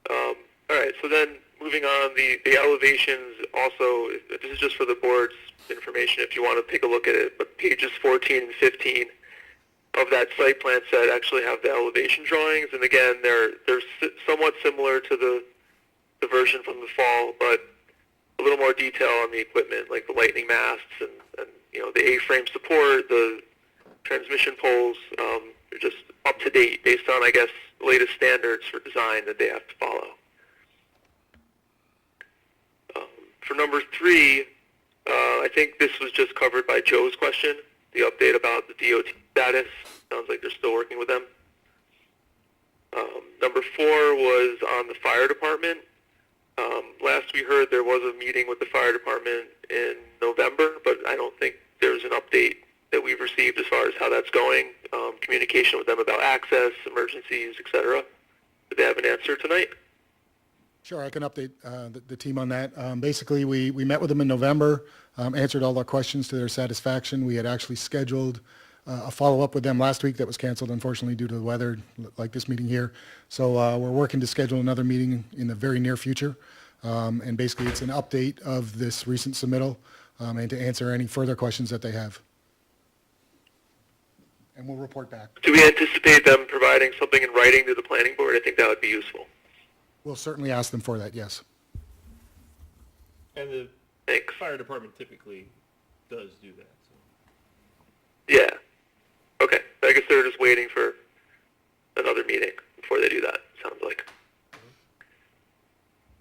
Speaker 8: All right, so then moving on, the elevations also, this is just for the board's information if you want to take a look at it, but pages 14 and 15 of that site plan set actually have the elevation drawings, and again, they're somewhat similar to the version from the fall, but a little more detail on the equipment, like the lightning masts and the A-frame support, the transmission poles. They're just up to date based on, I guess, latest standards for design that they have to follow. For number 3, I think this was just covered by Joe's question, the update about the DOT status. Sounds like they're still working with them. Number 4 was on the fire department. Last we heard there was a meeting with the fire department in November, but I don't think there's an update that we've received as far as how that's going. Communication with them about access, emergencies, etc. Did they have an answer tonight?
Speaker 5: Sure, I can update the team on that. Basically, we met with them in November. answered all our questions to their satisfaction. We had actually scheduled a follow-up with them last week that was canceled, unfortunately, due to the weather, like this meeting here. So we're working to schedule another meeting in the very near future. And basically, it's an update of this recent submittal and to answer any further questions that they have. And we'll report back.
Speaker 8: Do we anticipate them providing something in writing to the planning board? I think that would be useful.
Speaker 5: We'll certainly ask them for that, yes.
Speaker 1: And the
Speaker 8: Thanks.
Speaker 1: fire department typically does do that, so.
Speaker 8: Yeah. Okay. I guess they're just waiting for another meeting before they do that, sounds like.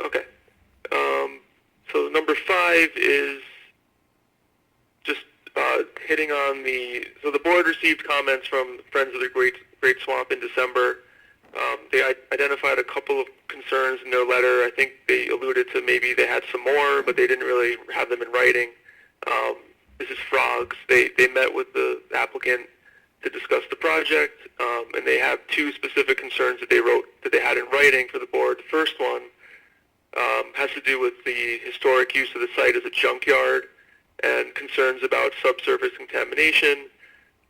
Speaker 8: Okay. So number 5 is just hitting on so the board received comments from Friends of the Great Swamp in December. They identified a couple of concerns in their letter. I think they alluded to maybe they had some more, but they didn't really have them in writing. This is frogs. They met with the applicant to discuss the project, and they have 2 specific concerns that they had in writing for the board. The first one has to do with the historic use of the site as a junkyard and concerns about subsurface contamination.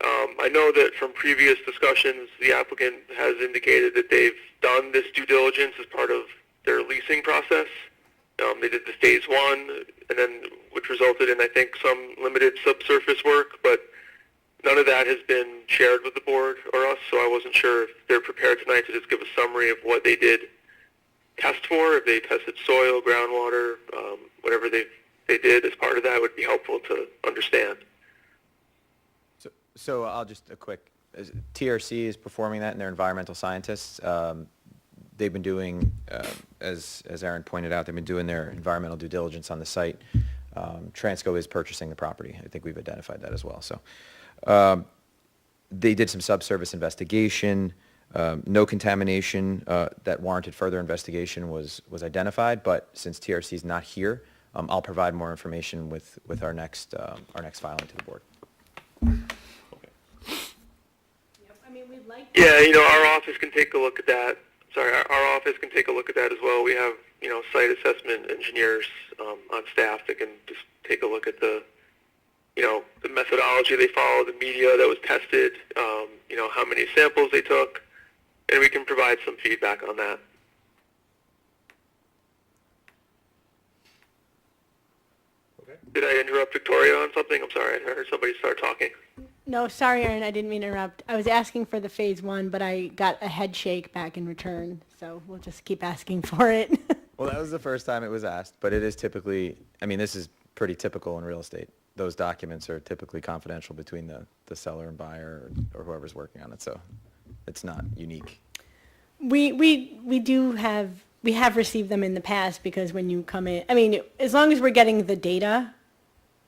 Speaker 8: I know that from previous discussions, the applicant has indicated that they've done this due diligence as part of their leasing process. They did the phase 1, and then which resulted in, I think, some limited subsurface work, but none of that has been shared with the board or us, so I wasn't sure if they're prepared tonight to just give a summary of what they did test for, if they tested soil, groundwater, whatever they did as part of that would be helpful to understand.
Speaker 4: So I'll just a quick, TRC is performing that, and they're environmental scientists. They've been doing, as Aaron pointed out, they've been doing their environmental due diligence on the site. Transco is purchasing the property. I think we've identified that as well. So they did some subsurface investigation. No contamination that warranted further investigation was identified, but since TRC is not here, I'll provide more information with our next filing to the board.
Speaker 3: I mean, we'd like.
Speaker 8: Yeah, our office can take a look at that. Sorry, our office can take a look at that as well. We have, site assessment engineers on staff that can just take a look at the methodology they followed, the media that was tested, how many samples they took, and we can provide some feedback on that.
Speaker 1: Okay.
Speaker 8: Did I interrupt Victoria on something? I'm sorry, I heard somebody start talking.
Speaker 3: No, sorry, Aaron, I didn't mean to interrupt. I was asking for the phase 1, but I got a head shake back in return, so we'll just keep asking for it.
Speaker 4: Well, that was the first time it was asked, but it is typically, this is pretty typical in real estate. Those documents are typically confidential between the seller and buyer or whoever's working on it, so it's not unique.
Speaker 3: We have received them in the past because when you come in, as long as we're getting the data,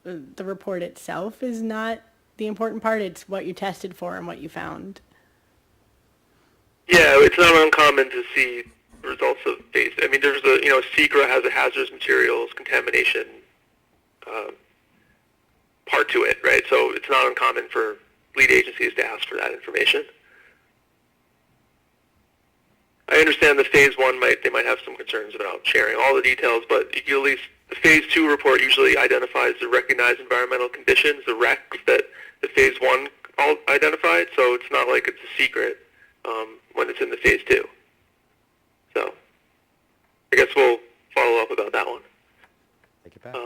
Speaker 3: the report itself is not the important part. It's what you tested for and what you found.
Speaker 8: Yeah, it's not uncommon to see results of phase. There's SECRA has a hazardous materials contamination part to it, right? So it's not uncommon for lead agencies to ask for that information. I understand the phase 1 they might have some concerns about sharing all the details, but at least the phase 2 report usually identifies the recognized environmental conditions, the RECs that the phase 1 all identified, so it's not like it's a secret when it's in the phase 2. So I guess we'll follow up about that one.
Speaker 4: Take it back.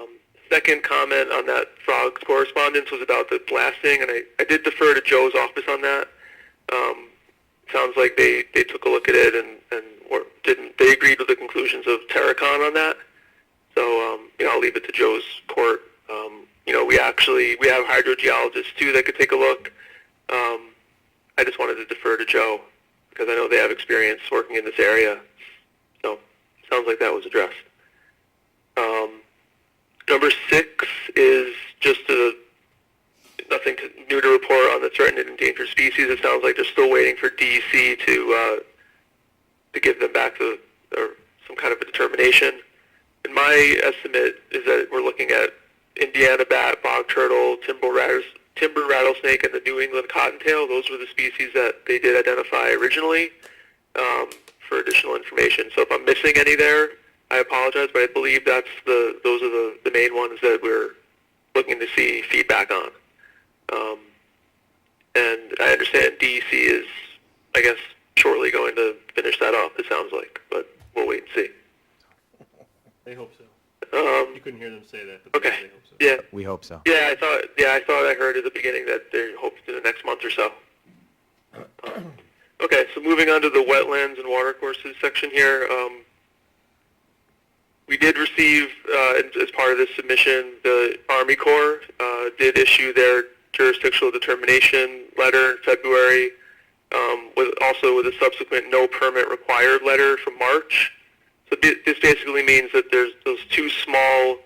Speaker 8: Second comment on that frogs correspondence was about the blasting, and I did defer to Joe's office on that. Sounds like they took a look at it and they agreed with the conclusions of Terracon on that. So I'll leave it to Joe's court. We have hydrogeologists too that could take a look. I just wanted to defer to Joe because I know they have experience working in this area. So sounds like that was addressed. Number 6 is just nothing new to report on the threatened and endangered species. It sounds like they're still waiting for DEC to give them back some kind of a determination. And my estimate is that we're looking at Indiana bat, bog turtle, timber rattlesnake, and the New England cottontail. Those were the species that they did identify originally for additional information. So if I'm missing any there, I apologize, but I believe those are the main ones that we're looking to see feedback on. And I understand DEC is, I guess, shortly going to finish that off, it sounds like, but we'll wait and see.
Speaker 1: They hope so.
Speaker 8: Um,
Speaker 1: You couldn't hear them say that, but
Speaker 8: okay,
Speaker 1: they hope so.
Speaker 8: yeah.
Speaker 4: We hope so.
Speaker 8: Yeah, I thought I heard at the beginning that they hoped in the next month or so. Okay, so moving on to the wetlands and watercourses section here. We did receive, as part of this submission, the Army Corps did issue their jurisdictional determination letter in February, with a subsequent no permit required letter from March. So this basically means that there's those two small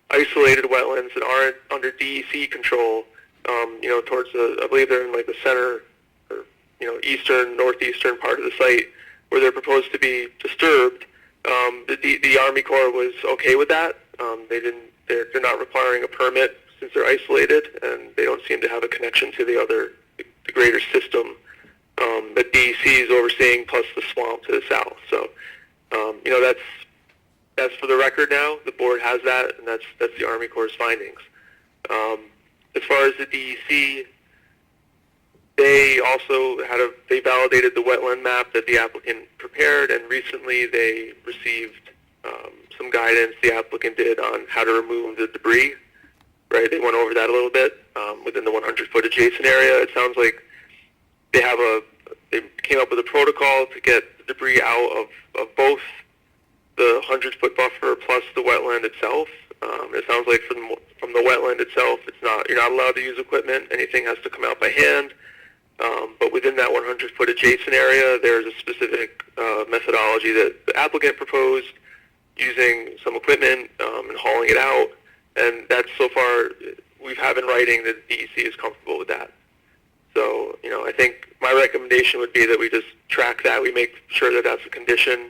Speaker 8: isolated wetlands that aren't under DEC control, towards I believe they're in like the center, or, eastern, northeastern part of the site where they're proposed to be disturbed. The Army Corps was okay with that. They're not requiring a permit since they're isolated, and they don't seem to have a connection to the greater system that DEC is overseeing, plus the swamp to the south. So, that's for the record now. The board has that, and that's the Army Corps' findings. As far as the DEC, they also they validated the wetland map that the applicant prepared, and recently they received some guidance the applicant did on how to remove the debris. Right, they went over that a little bit within the 100-foot adjacent area. It sounds like they came up with a protocol to get the debris out of both the 100-foot buffer plus the wetland itself. It sounds like from the wetland itself, you're not allowed to use equipment. Anything has to come out by hand. But within that 100-foot adjacent area, there's a specific methodology that the applicant proposed, using some equipment and hauling it out. And that's, so far, we have in writing that DEC is comfortable with that. So, I think my recommendation would be that we just track that. We make sure that that's a condition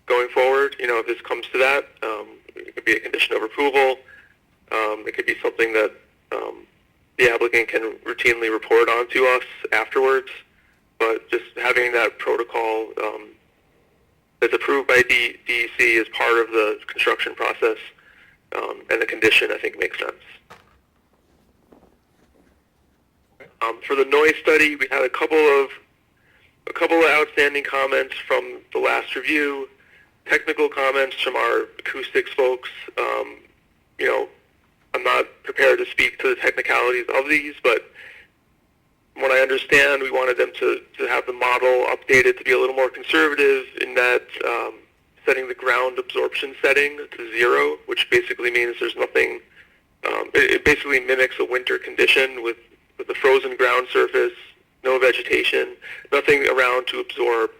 Speaker 8: going forward. If this comes to that, it could be a condition of approval. It could be something that the applicant can routinely report on to us afterwards. But just having that protocol that's approved by DEC as part of the construction process and the condition, I think, makes sense. For the noise study, we had a couple of outstanding comments from the last review, technical comments from our acoustics folks. I'm not prepared to speak to the technicalities of these, but from what I understand, we wanted them to have the model updated to be a little more conservative in that setting the ground absorption setting to 0, which basically means there's nothing, it basically mimics a winter condition with a frozen ground surface, no vegetation, nothing around to absorb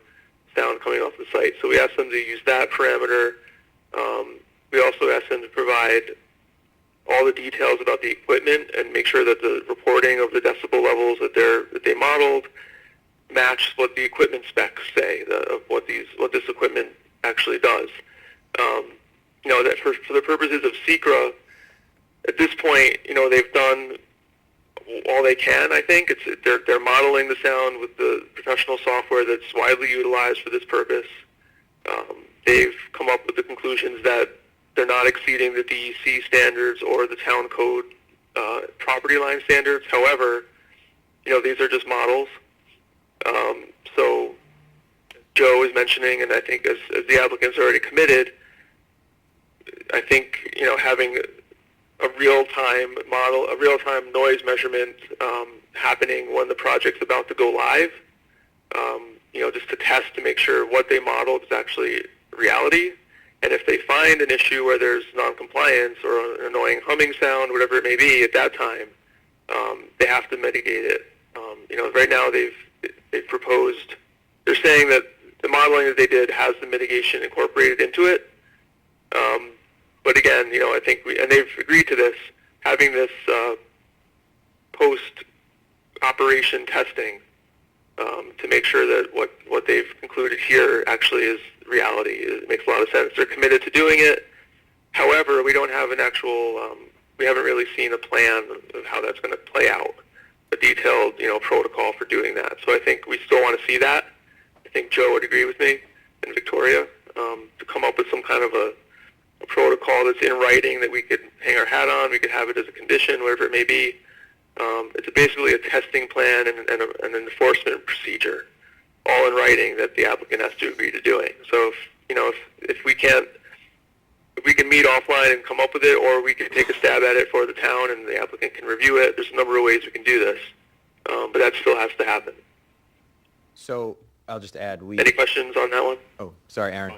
Speaker 8: sound coming off the site. So we asked them to use that parameter. We also asked them to provide all the details about the equipment and make sure that the reporting of the decibel levels that they modeled match what the equipment specs say, of what this equipment actually does. That for the purposes of SECRA, at this point, they've done all they can. I think they're modeling the sound with the professional software that's widely utilized for this purpose. They've come up with the conclusions that they're not exceeding the DEC standards or the town code property line standards. However, these are just models. So Joe is mentioning, and I think as the applicant's already committed, I think, having a real-time model, a real-time noise measurement happening when the project's about to go live, just to test to make sure what they modeled is actually reality. And if they find an issue where there's noncompliance or an annoying humming sound, whatever it may be, at that time, they have to mitigate it. Right now they've proposed, they're saying that the modeling that they did has the mitigation incorporated into it. But again, I think and they've agreed to this, having this post-operation testing to make sure that what they've concluded here actually is reality. It makes a lot of sense. They're committed to doing it. However, we don't have an actual, we haven't really seen a plan of how that's going to play out, a detailed, protocol for doing that. So I think we still want to see that. I think Joe would agree with me and Victoria to come up with some kind of a a protocol that's in writing that we could hang our hat on. We could have it as a condition, whatever it may be. It's basically a testing plan and an enforcement procedure, all in writing that the applicant has to agree to doing. So if we can meet offline and come up with it, or we can take a stab at it for the town and the applicant can review it. There's a number of ways we can do this, but that still has to happen.
Speaker 4: So I'll just add,
Speaker 8: Any questions on that one?
Speaker 4: oh, sorry, Aaron.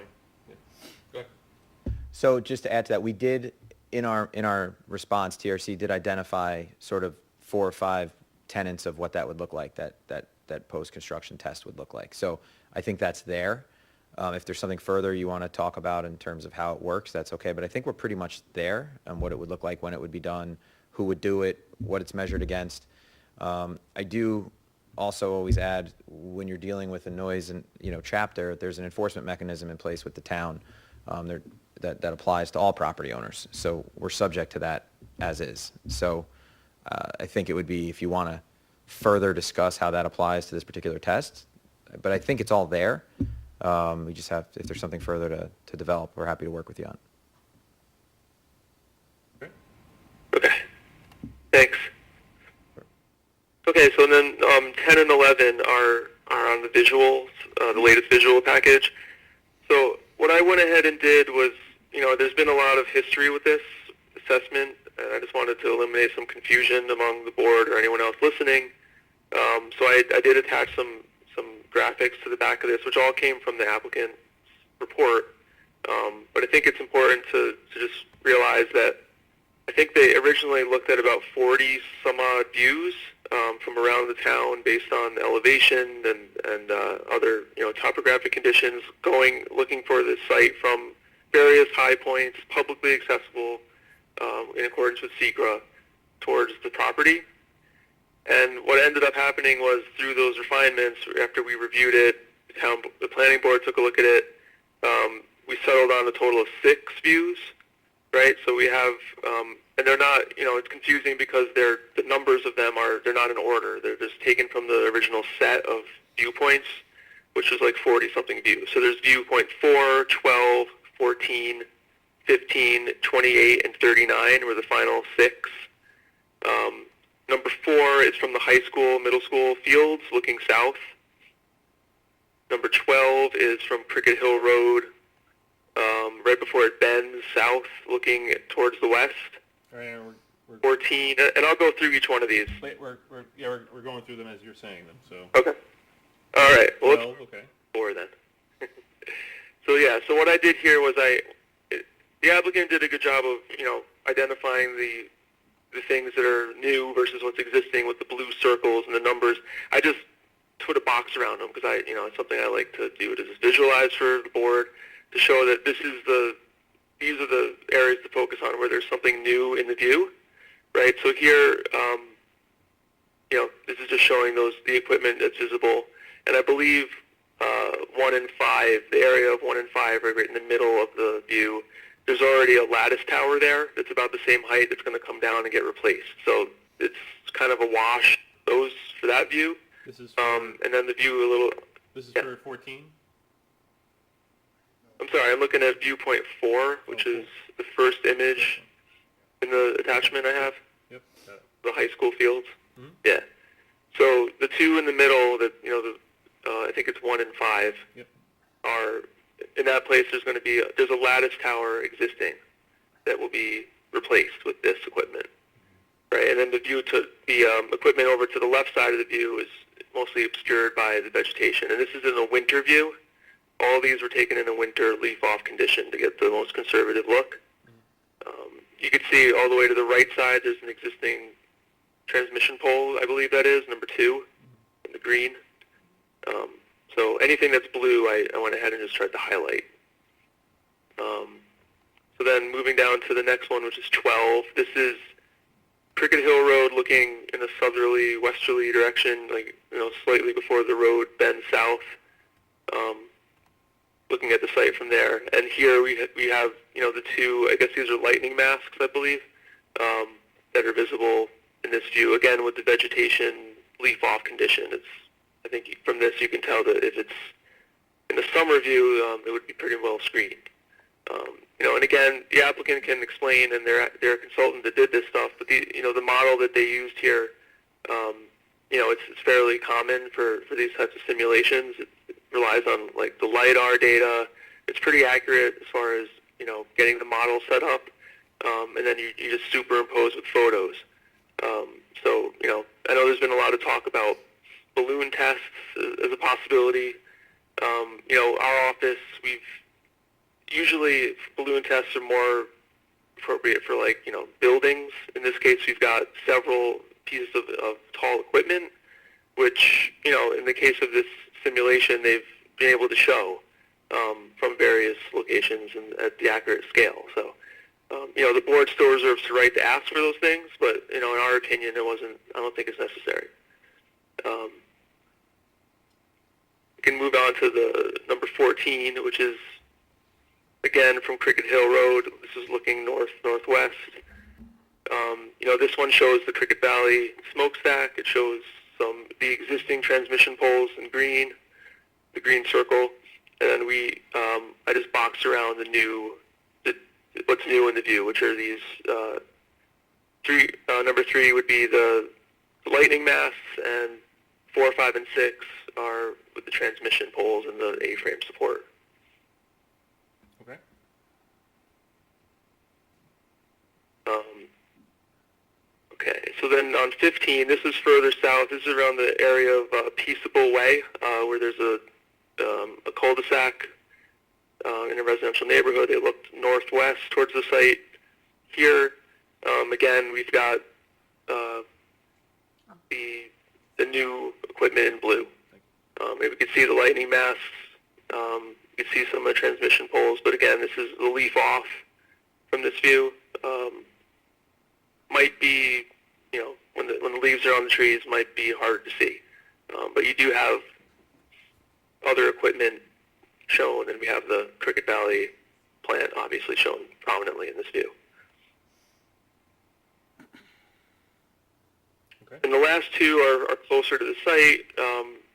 Speaker 6: Go ahead.
Speaker 4: So just to add to that, we did, in our response, TRC did identify sort of 4 or 5 tenets of what that would look like, that post-construction test would look like. So I think that's there. If there's something further you want to talk about in terms of how it works, that's okay. But I think we're pretty much there on what it would look like, when it would be done, who would do it, what it's measured against. I do also always add, when you're dealing with a noise and, chapter, there's an enforcement mechanism in place with the town that applies to all property owners. So we're subject to that as is. So I think it would be, if you want to further discuss how that applies to this particular test, but I think it's all there. We just have, if there's something further to develop, we're happy to work with you on.
Speaker 8: Okay. Thanks. Okay, so then 10 and 11 are on the visuals, the latest visual package. So what I went ahead and did was, there's been a lot of history with this assessment, and I just wanted to eliminate some confusion among the board or anyone else listening. So I did attach some graphics to the back of this, which all came from the applicant's report. But I think it's important to just realize that I think they originally looked at about 40 some odd views from around the town based on elevation and other topographic conditions, looking for this site from various high points, publicly accessible in accordance with SECRA, towards the property. And what ended up happening was, through those refinements, after we reviewed it, the planning board took a look at it, we settled on a total of 6 views, right? So we have, and they're not, it's confusing because the numbers of them they're not in order. They're just taken from the original set of viewpoints, which was like 40-something views. So there's viewpoint 4, 12, 14, 15, 28, and 39 were the final 6. Number 4 is from the high school, middle school fields looking south. Number 12 is from Cricket Hill Road, right before it bends south, looking towards the west.
Speaker 1: All right, Aaron, we're
Speaker 8: 14, and I'll go through each one of these.
Speaker 1: we're going through them as you're saying them. So
Speaker 8: Okay. All right. Well, let's
Speaker 1: 12, okay.
Speaker 8: 4 then. So what I did here was the applicant did a good job of identifying the things that are new versus what's existing with the blue circles and the numbers. I just put a box around them because it's something I like to do, to just visualize for the board, to show that these are the areas to focus on where there's something new in the view, right? So here, this is just showing the equipment that's visible, and I believe 1 and 5, the area of 1 and 5 are right in the middle of the view. There's already a lattice tower there that's about the same height that's going to come down and get replaced. So it's kind of a wash, those for that view.
Speaker 1: This is
Speaker 8: And then the view a little...
Speaker 1: This is
Speaker 8: yeah.
Speaker 1: for 14?
Speaker 8: I'm sorry, I'm looking at viewpoint 4, which is the first image in the attachment I have,
Speaker 1: Yep. Got it.
Speaker 8: the high school fields.
Speaker 1: Mhm.
Speaker 8: Yeah. So the 2 in the middle, that I think it's 1 and 5,
Speaker 1: Yep.
Speaker 8: are... In that place, there's a lattice tower existing that will be replaced with this equipment, right? And then the equipment over to the left side of the view is mostly obscured by the vegetation. And this is in a winter view. All these were taken in a winter leaf-off condition to get the most conservative look. You can see all the way to the right side, there's an existing transmission pole, I believe that is, number 2, in the green. So anything that's blue, I went ahead and just tried to highlight. So then moving down to the next one, which is 12, this is Cricket Hill Road looking in a southerly, westerly direction, slightly before the road bends south, looking at the site from there. And here we have the 2, I guess these are lightning masks, I believe, that are visible in this view, again with the vegetation leaf-off condition. I think from this you can tell that if it's in the summer view, it would be pretty well screened. And again, the applicant can explain, and they're a consultant that did this stuff, but the model that they used here, it's fairly common for these types of simulations. It relies on like the LiDAR data. It's pretty accurate as far as, getting the model set up, and then you just superimpose with photos. So, I know there's been a lot of talk about balloon tests as a possibility. Our office, usually balloon tests are more appropriate for buildings. In this case, we've got several pieces of tall equipment, which, in the case of this simulation, they've been able to show from various locations and at the accurate scale. So, the board still reserves the right to ask for those things, but, in our opinion, I don't think it's necessary. We can move on to the number 14, which is, again, from Cricket Hill Road. This is looking northwest. This one shows the Cricket Valley smokestack. It shows the existing transmission poles in green, the green circle, and then I just boxed around what's new in the view, which are these number 3 would be the lightning masts, and 4, 5, and 6 are with the transmission poles and the A-frame support.
Speaker 1: Okay.
Speaker 8: Okay, so then on 15, this is further south. This is around the area of Peaceable Way, where there's a cul-de-sac in a residential neighborhood. They looked northwest towards the site. Here, again, we've got the new equipment in blue. Maybe we could see the lightning masts. You could see some of the transmission poles, but again, this is the leaf off from this view. Might be, when the leaves are on the trees, might be hard to see. But you do have other equipment shown, and we have the Cricket Valley plant obviously shown prominently in this view.
Speaker 1: Okay.
Speaker 8: And the last two are closer to the site,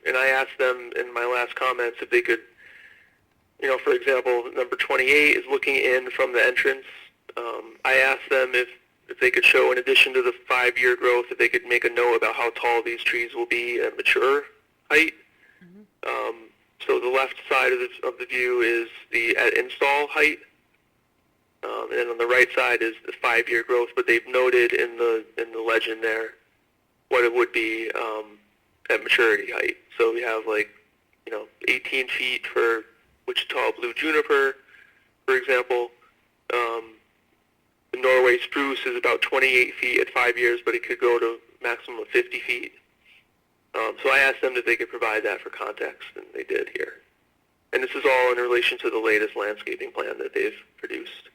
Speaker 8: and I asked them in my last comments if they could, for example, number 28 is looking in from the entrance. I asked them if they could show, in addition to the 5-year growth, if they could make a note about how tall these trees will be at mature height. So the left side of the view is the at install height, and then on the right side is the 5-year growth. But they've noted in the legend there what it would be at maturity height. So we have 18 feet for Wichita blue juniper, for example. The Norway spruce is about 28 feet at 5 years, but it could go to a maximum of 50 feet. So I asked them if they could provide that for context, and they did here. And this is all in relation to the latest landscaping plan that they've produced.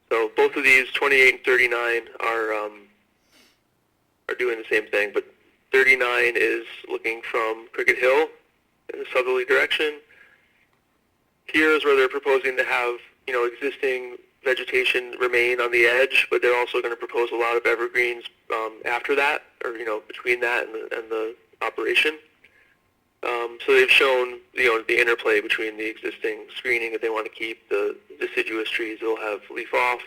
Speaker 8: So both of these, 28 and 39, are doing the same thing, but 39 is looking from Cricket Hill in the southerly direction. Here is where they're proposing to have, existing vegetation remain on the edge, but they're also going to propose a lot of evergreens after that, or between that and the operation. So they've shown the interplay between the existing screening that they want to keep, the deciduous trees they'll have leaf off,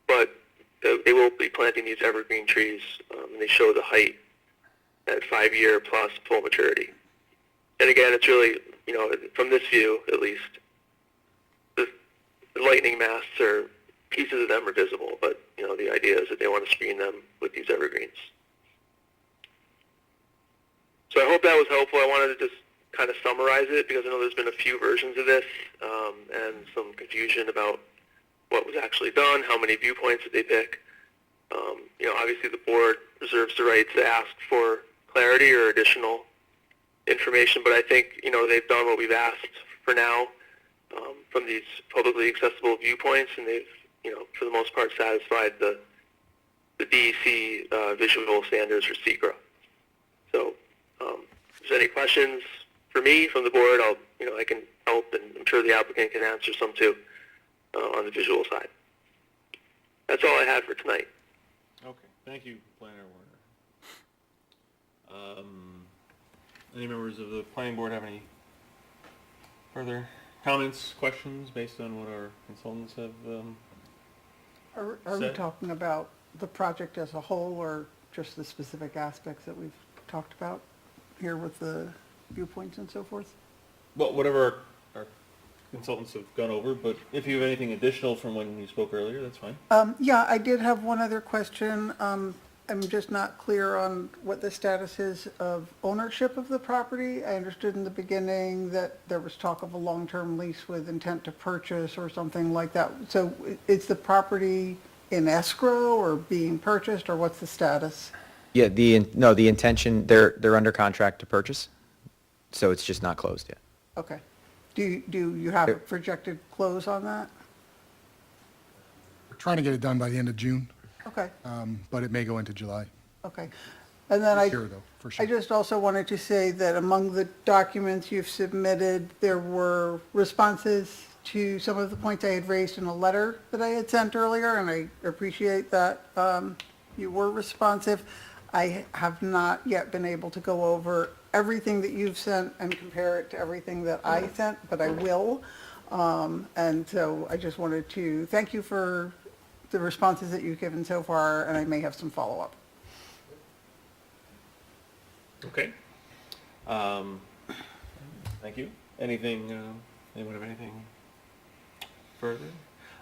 Speaker 8: but they will be planting these evergreen trees, and they show the height at 5-year plus full maturity. And again, it's really from this view at least, the lightning masts are, pieces of them are visible, but the idea is that they want to screen them with these evergreens. So I hope that was helpful. I wanted to just kind of summarize it because I know there's been a few versions of this and some confusion about what was actually done, how many viewpoints did they pick. Obviously the board reserves the right to ask for clarity or additional information, but I think they've done what we've asked for now from these publicly accessible viewpoints, and they've for the most part satisfied the DEC visual standards for SECRA. So if there's any questions for me from the board, I can help, and I'm sure the applicant can answer some too on the visual side. That's all I had for tonight.
Speaker 1: Okay, thank you, Planner Warner. Any members of the planning board have any further comments, questions based on what our consultants have,
Speaker 2: Are we
Speaker 1: Set.
Speaker 2: talking about the project as a whole or just the specific aspects that we've talked about here with the viewpoints and so forth?
Speaker 1: well, whatever our consultants have gone over, but if you have anything additional from when you spoke earlier, that's fine.
Speaker 2: Yeah, I did have one other question. I'm just not clear on what the status is of ownership of the property. I understood in the beginning that there was talk of a long-term lease with intent to purchase or something like that. So is the property in escrow or being purchased, or what's the status?
Speaker 4: Yeah, the intention, they're under contract to purchase, so it's just not closed yet.
Speaker 2: Okay. Do you have a projected close on that?
Speaker 5: We're trying to get it done by the end of June,
Speaker 2: Okay,
Speaker 5: but it may go into July.
Speaker 2: okay. And then
Speaker 5: Sure, though, for sure.
Speaker 2: I just also wanted to say that among the documents you've submitted, there were responses to some of the points I had raised in a letter that I had sent earlier, and I appreciate that you were responsive. I have not yet been able to go over everything that you've sent and compare it to everything that I sent, but I will. And so I just wanted to thank you for the responses that you've given so far, and I may have some follow-up.
Speaker 1: Okay. Thank you. Anything, anyone have anything further?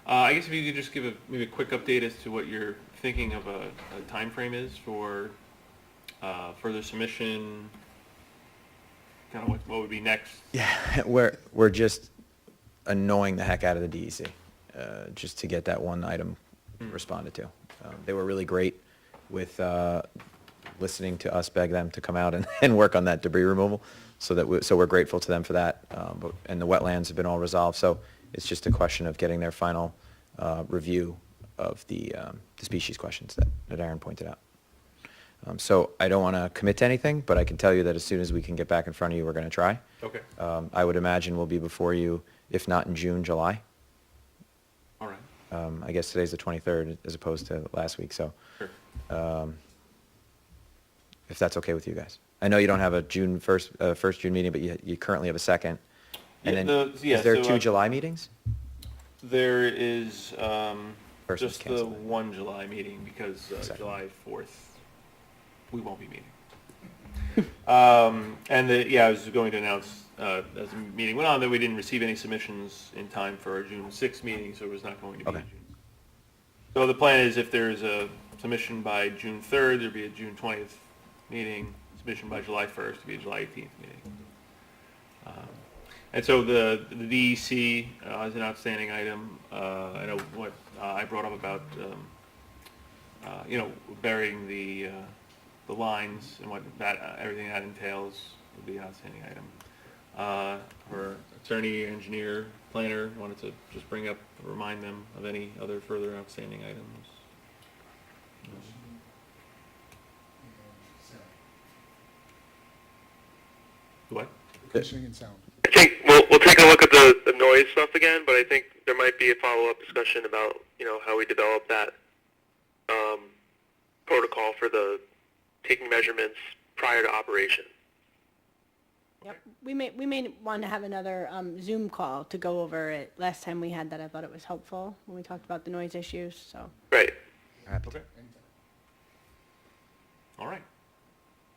Speaker 1: I guess if you could just give maybe a quick update as to what you're thinking of a timeframe is for further submission, kind of what would be next?
Speaker 4: Yeah, we're just annoying the heck out of the DEC, just to get that one item responded to. They were really great with listening to us beg them to come out and work on that debris removal, so we're grateful to them for that. And the wetlands have been all resolved, so it's just a question of getting their final review of the species questions that Aaron pointed out. So I don't want to commit to anything, but I can tell you that as soon as we can get back in front of you, we're going to try.
Speaker 1: Okay.
Speaker 4: I would imagine we'll be before you, if not in June, July.
Speaker 1: All right.
Speaker 4: I guess today's the 23rd as opposed to last week, so
Speaker 1: Sure.
Speaker 4: if that's okay with you guys. I know you don't have a June first June meeting, but you currently have a second. And
Speaker 1: Yeah,
Speaker 4: then,
Speaker 1: yeah,
Speaker 4: is there
Speaker 1: so,
Speaker 4: two July meetings?
Speaker 1: There is
Speaker 4: First was
Speaker 1: just the
Speaker 4: canceled.
Speaker 1: one July meeting because
Speaker 4: Second.
Speaker 1: July 4th, we won't be meeting. And I was going to announce as the meeting went on that we didn't receive any submissions in time for our June 6th meeting, so it was not going to be
Speaker 4: Okay.
Speaker 1: in June. So the plan is if there's a submission by June 3rd, there'd be a June 20th meeting, submission by July 1st, it'd be a July 18th meeting. And so the DEC is an outstanding item. I know what I brought up about, burying the lines and what everything that entails would be an outstanding item. Our attorney, engineer, planner wanted to just bring up, remind them of any other further outstanding items. What?
Speaker 5: Conditioning and sound.
Speaker 8: I think we'll take a look at the noise stuff again, but I think there might be a follow-up discussion about, how we develop that protocol for the taking measurements prior to operation.
Speaker 3: Yep. We may want to have another Zoom call to go over it. Last time we had that, I thought it was helpful when we talked about the noise issues, so.
Speaker 8: Right.
Speaker 4: Happy to.
Speaker 1: Okay. All right.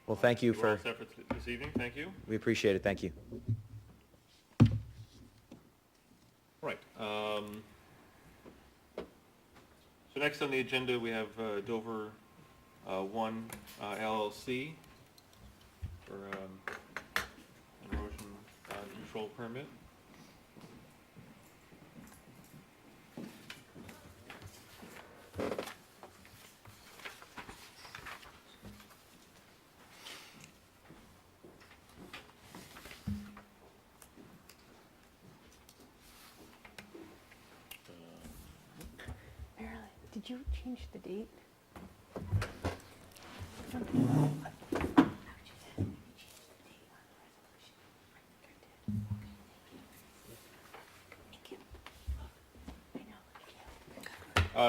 Speaker 4: Well, thank you
Speaker 1: We're all
Speaker 4: for,
Speaker 1: set for this evening. Thank you.
Speaker 4: we appreciate it, thank you.
Speaker 1: Right. So next on the agenda, we have Dover 1 LLC for an erosion control permit.
Speaker 3: Marilyn, did you change the date?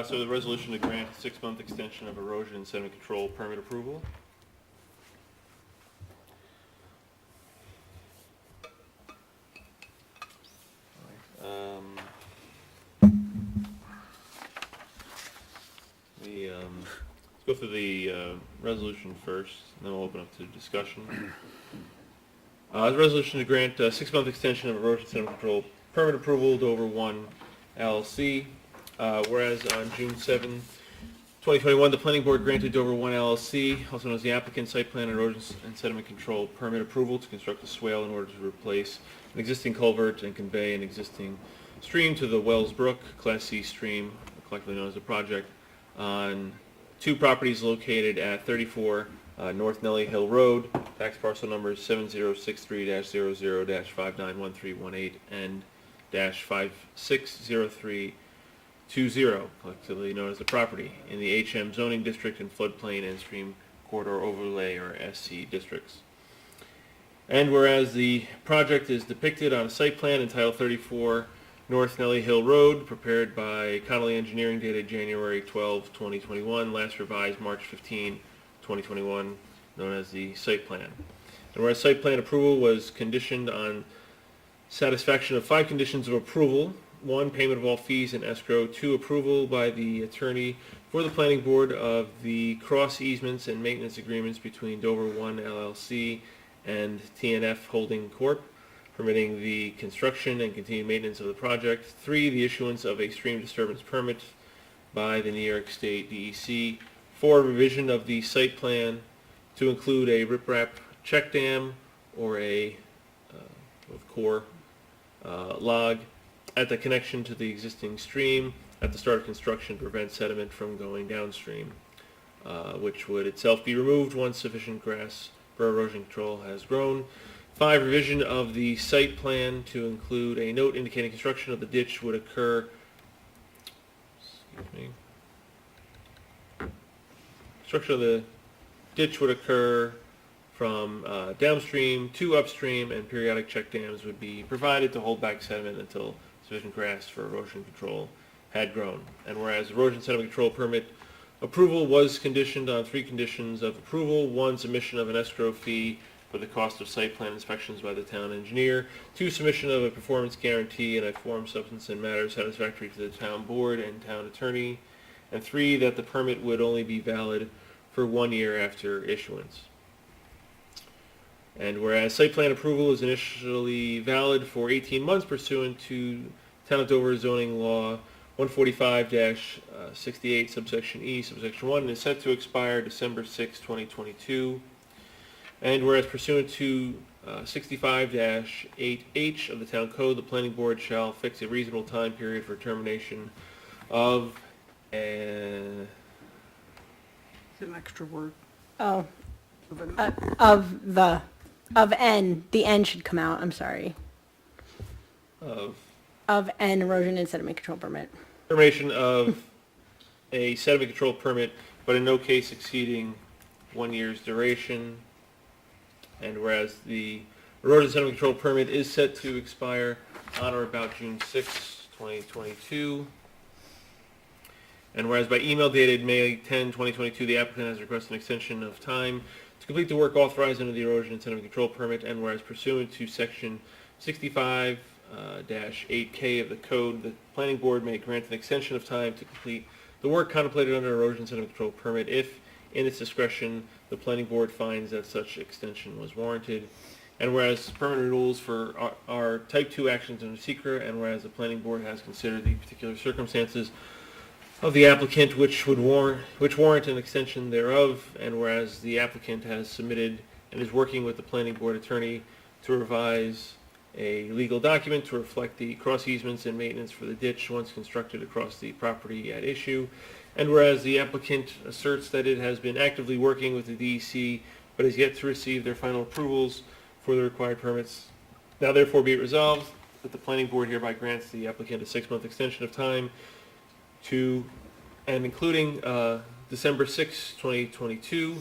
Speaker 1: So the resolution to grant a 6-month extension of erosion and sediment control permit approval. Let's go through the resolution first, and then we'll open up to discussion. The resolution to grant a 6-month extension of erosion sediment control permit approval, Dover 1 LLC. Whereas on June 7, 2021, the planning board granted Dover 1 LLC, also known as the applicant, site plan erosion and sediment control permit approval to construct a swale in order to replace an existing culvert and convey an existing stream to the Wells Brook, Class C stream, collectively known as the project, on 2 properties located at 34 North Nelly Hill Road, tax parcel numbers 7063-00-591318 and -560320, collectively known as the property, in the HM zoning district and floodplain and stream corridor overlay, or SC districts. And whereas the project is depicted on a site plan entitled 34 North Nelly Hill Road, prepared by Connolly Engineering, dated January 12, 2021, last revised March 15, 2021, known as the site plan. And whereas site plan approval was conditioned on satisfaction of 5 conditions of approval: 1, payment of all fees and escrow; 2, approval by the attorney for the planning board of the cross easements and maintenance agreements between Dover 1 LLC and TNF Holding Corp., permitting the construction and continued maintenance of the project; 3, the issuance of a stream disturbance permit by the New York State DEC; 4, revision of the site plan to include a riprap check dam or a core log at the connection to the existing stream at the start of construction to prevent sediment from going downstream, which would itself be removed once sufficient grass for erosion control has grown. 5, revision of the site plan to include a note indicating construction of the ditch would occur, construction of the ditch would occur from downstream to upstream, and periodic check dams would be provided to hold back sediment until sufficient grass for erosion control had grown. And whereas erosion sediment control permit approval was conditioned on 3 conditions of approval: 1, submission of an escrow fee for the cost of site plan inspections by the town engineer; 2, submission of a performance guarantee in a form, substance, and matter satisfactory to the town board and town attorney; and 3, that the permit would only be valid for 1 year after issuance. And whereas site plan approval is initially valid for 18 months pursuant to Town of Dover zoning law 145-68, subsection E, subsection 1, and is set to expire December 6, 2022. And whereas pursuant to 65-8H of the Town Code, the Planning Board shall fix a reasonable time period for termination of
Speaker 2: It's an extra word.
Speaker 3: Oh,
Speaker 2: Of an-
Speaker 3: of N, the N should come out, I'm sorry. Of N erosion and sediment control permit.
Speaker 1: termination of a sediment control permit, but in no case exceeding 1 year's duration. And whereas the erosion sediment control permit is set to expire on or about June 6, 2022. And whereas by email dated May 10, 2022, the applicant has requested an extension of time to complete the work authorized under the erosion and sediment control permit, and whereas pursuant to section 65-8K of the code, the planning board may grant an extension of time to complete the work contemplated under erosion and sediment control permit if, in its discretion, the planning board finds that such extension was warranted. And whereas permit renewals for our type 2 actions under SECRA, and whereas the planning board has considered the particular circumstances of the applicant which warrant an extension thereof, and whereas the applicant has submitted and is working with the planning board attorney to revise a legal document to reflect the cross easements and maintenance for the ditch once constructed across the property at issue, and whereas the applicant asserts that it has been actively working with the DEC but has yet to receive their final approvals for the required permits, now therefore be it resolved that the planning board hereby grants the applicant a 6-month extension of time to, and including December 6, 2022,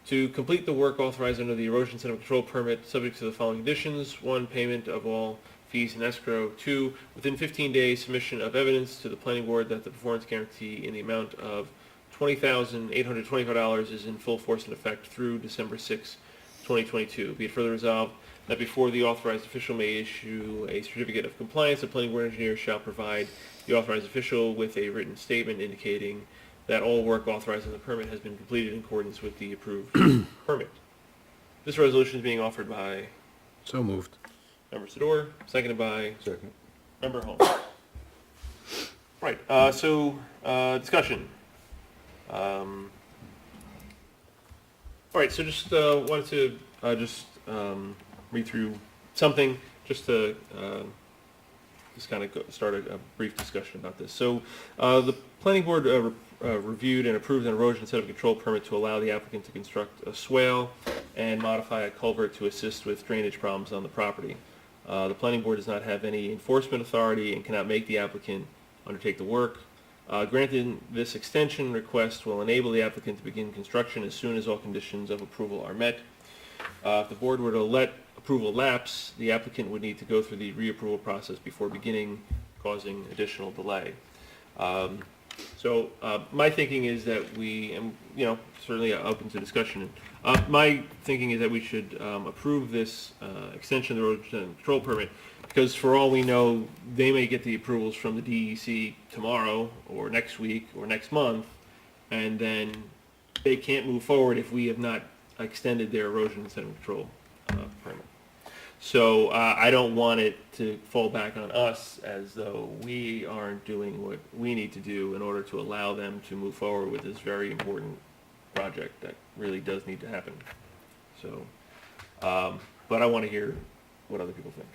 Speaker 1: to complete the work authorized under the erosion sediment control permit, subject to the following conditions: 1, payment of all fees in escrow; 2, within 15 days, submission of evidence to the planning board that the performance guarantee in the amount of $20,825 is in full force and effect through December 6, 2022. Be it further resolved that before the authorized official may issue a certificate of compliance, the planning board engineer shall provide the authorized official with a written statement indicating that all work authorized in the permit has been completed in accordance with the approved permit. This resolution is being offered by
Speaker 7: So moved.
Speaker 1: Member Sador, seconded by
Speaker 7: Second.
Speaker 1: Member Holmes. Right, discussion. All right, so just wanted to read through something, just to just kind of start a brief discussion about this. So the planning board reviewed and approved an erosion sediment control permit to allow the applicant to construct a swale and modify a culvert to assist with drainage problems on the property. The planning board does not have any enforcement authority and cannot make the applicant undertake the work. Granting this extension request will enable the applicant to begin construction as soon as all conditions of approval are met. If the board were to let approval lapse, the applicant would need to go through the reapproval process before beginning, causing additional delay. So my thinking is that we, and certainly open to discussion. My thinking is that we should approve this extension of the erosion control permit, because for all we know, they may get the approvals from the DEC tomorrow or next week or next month, and then they can't move forward if we have not extended their erosion and sediment control permit. So I don't want it to fall back on us as though we aren't doing what we need to do in order to allow them to move forward with this very important project that really does need to happen. So, but I want to hear what other people think.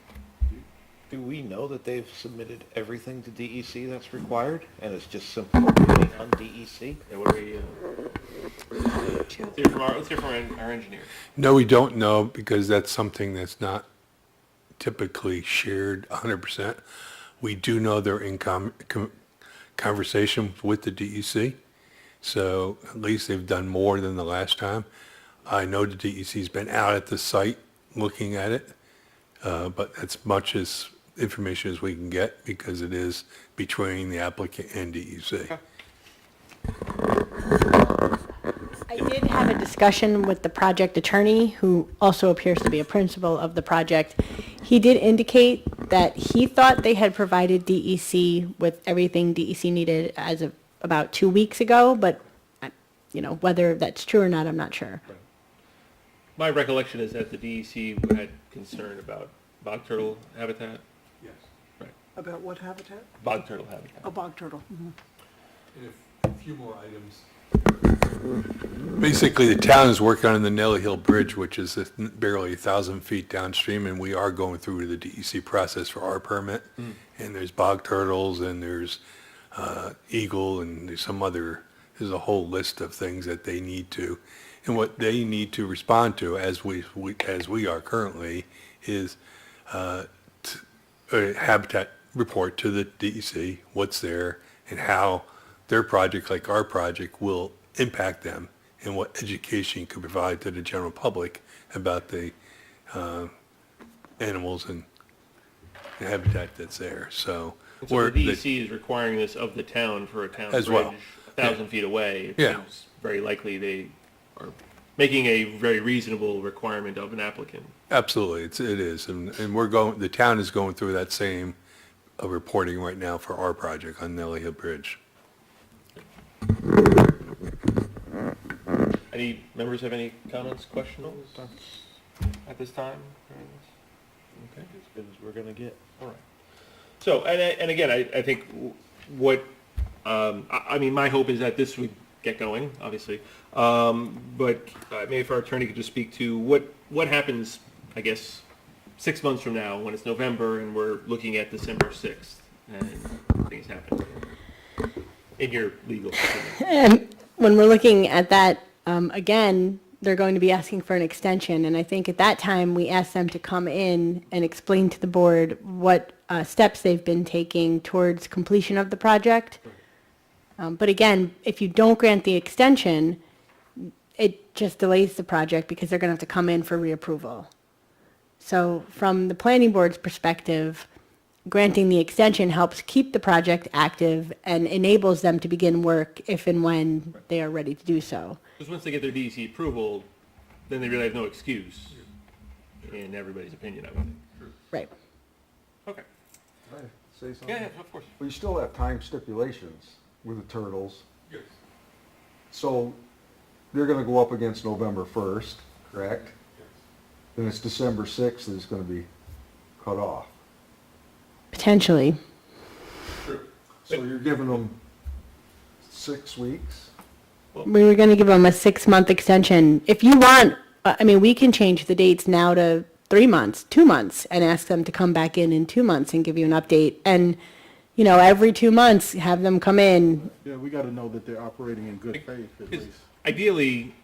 Speaker 9: Do we know that they've submitted everything to DEC that's required, and it's just simply waiting on DEC?
Speaker 1: Yeah, what do we, let's hear from our engineer.
Speaker 6: No, we don't know, because that's something that's not typically shared 100%. We do know they're in conversation with the DEC, so at least they've done more than the last time. I know the DEC's been out at the site looking at it, but that's much as information as we can get, because it is between the applicant and DEC.
Speaker 3: I did have a discussion with the project attorney, who also appears to be a principal of the project. He did indicate that he thought they had provided DEC with everything DEC needed as of about 2 weeks ago, but, whether that's true or not, I'm not sure.
Speaker 1: My recollection is that the DEC had concern about bog turtle habitat.
Speaker 6: Yes.
Speaker 1: Right.
Speaker 2: About what habitat?
Speaker 1: Bog turtle habitat.
Speaker 2: A bog turtle. Mhm.
Speaker 6: And a few more items. Basically, the town is working on the Nelly Hill Bridge, which is barely 1,000 feet downstream, and we are going through the DEC process for our permit. And there's bog turtles, and there's eagle, and there's a whole list of things that they need to. And what they need to respond to, as we are currently, is a habitat report to the DEC, what's there, and how their project, like our project, will impact them, and what education you could provide to the general public about the animals and the habitat that's there. So,
Speaker 1: So the DEC is requiring this of the town for a town
Speaker 6: As
Speaker 1: bridge
Speaker 6: well.
Speaker 1: 1,000 feet away. It
Speaker 6: Yeah.
Speaker 1: seems very likely they are making a very reasonable requirement of an applicant.
Speaker 6: absolutely, it is, and the town is going through that same reporting right now for our project on Nelly Hill Bridge.
Speaker 1: Any members have any comments, questions at this time? Okay.
Speaker 9: As good as we're gonna get.
Speaker 1: All right. So, and again, I think what, I mean, my hope is that this would get going, obviously. But maybe if our attorney could just speak to what happens, I guess, 6 months from now, when it's November and we're looking at December 6th and things happen, in your legal opinion.
Speaker 3: When we're looking at that, again, they're going to be asking for an extension, and I think at that time, we asked them to come in and explain to the board what steps they've been taking towards completion of the project. But again, if you don't grant the extension, it just delays the project, because they're going to have to come in for reapproval. So from the planning board's perspective, granting the extension helps keep the project active and enables them to begin work if and when they are ready to do so.
Speaker 1: Because once they get their DEC approval, then they really have no excuse, in everybody's opinion, I would think.
Speaker 3: Right.
Speaker 1: Okay.
Speaker 10: Can I say something?
Speaker 1: Yeah, of course.
Speaker 10: Well, you still have time stipulations with the turtles.
Speaker 6: Yes.
Speaker 10: So they're gonna go up against November 1st, correct? Then it's December 6th that it's gonna be cut off.
Speaker 3: Potentially.
Speaker 10: So you're giving them 6 weeks?
Speaker 3: We were going to give them a 6-month extension. If you want, I mean, we can change the dates now to 3 months, 2 months, and ask them to come back in 2 months and give you an update. And, you know, every 2 months, have them come in.
Speaker 5: Yeah, we got to know that they're operating in good faith at
Speaker 1: Because
Speaker 5: least.
Speaker 1: ideally,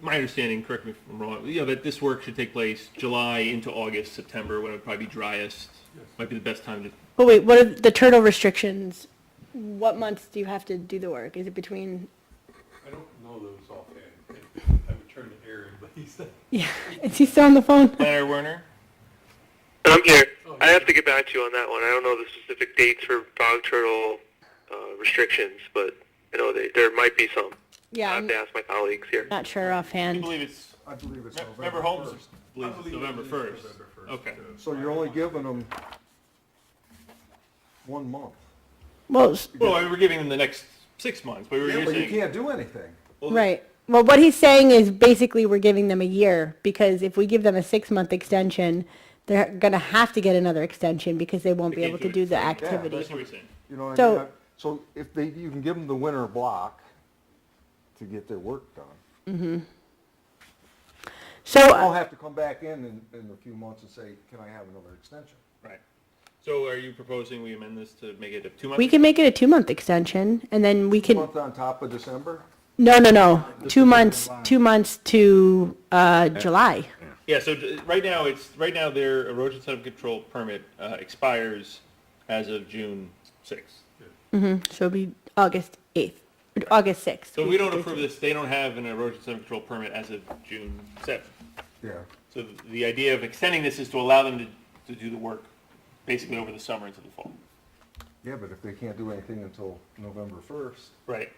Speaker 1: my understanding, correct me if I'm wrong, you know, that this work should take place July into August, September, when it would probably be driest. Might be the best time to,
Speaker 3: But wait, what are the turtle restrictions? What months do you have to do the work? Is it between,
Speaker 6: I don't know those offhand. I would turn to Aaron, but he's the.
Speaker 3: yeah, is he still on the phone?
Speaker 1: Planner Werner?
Speaker 8: I'm here. I have to get back to you on that one. I don't know the specific dates for bog turtle restrictions, but I know there might be some.
Speaker 3: Yeah,
Speaker 8: I
Speaker 3: I'm
Speaker 8: have to ask my colleagues here.
Speaker 3: not sure
Speaker 1: I
Speaker 3: offhand.
Speaker 1: believe it's,
Speaker 10: I believe it's
Speaker 1: Member
Speaker 10: November
Speaker 1: Holmes
Speaker 10: 1st.
Speaker 1: believes it's November 1st. Okay.
Speaker 10: So you're only giving them 1 month.
Speaker 3: Well,
Speaker 1: Well, we're giving them the next 6 months, but we were
Speaker 10: Yeah,
Speaker 1: just
Speaker 10: but you
Speaker 1: saying.
Speaker 10: can't do anything.
Speaker 3: right. Well, what he's saying is basically we're giving them a year, because if we give them a 6-month extension, they're gonna have to get another extension because they won't
Speaker 1: They
Speaker 3: be
Speaker 1: can't
Speaker 3: able
Speaker 1: do
Speaker 3: to
Speaker 1: it
Speaker 3: do the
Speaker 1: at
Speaker 3: activity.
Speaker 1: That's what we're saying.
Speaker 10: You know what
Speaker 3: So-
Speaker 10: I mean? So if you can give them the winter block to get their work done.
Speaker 3: So,
Speaker 10: They'll have to come back in a few months and say, can I have another extension?
Speaker 1: Right. So are you proposing we amend this to make it a 2 month?
Speaker 3: we can make it a 2-month extension, and then we can,
Speaker 10: Month on top of December?
Speaker 3: no, 2 months, 2 months to, July.
Speaker 1: Yeah, so right now their erosion sediment control permit expires as of June 6th.
Speaker 3: So it'll be August 8th, August 6th.
Speaker 1: So if we don't approve this, they don't have an erosion sediment control permit as of June 7th.
Speaker 10: Yeah.
Speaker 1: So the idea of extending this is to allow them to do the work basically over the summer into the fall.
Speaker 10: Yeah, but if they can't do anything until November 1st,
Speaker 1: Right.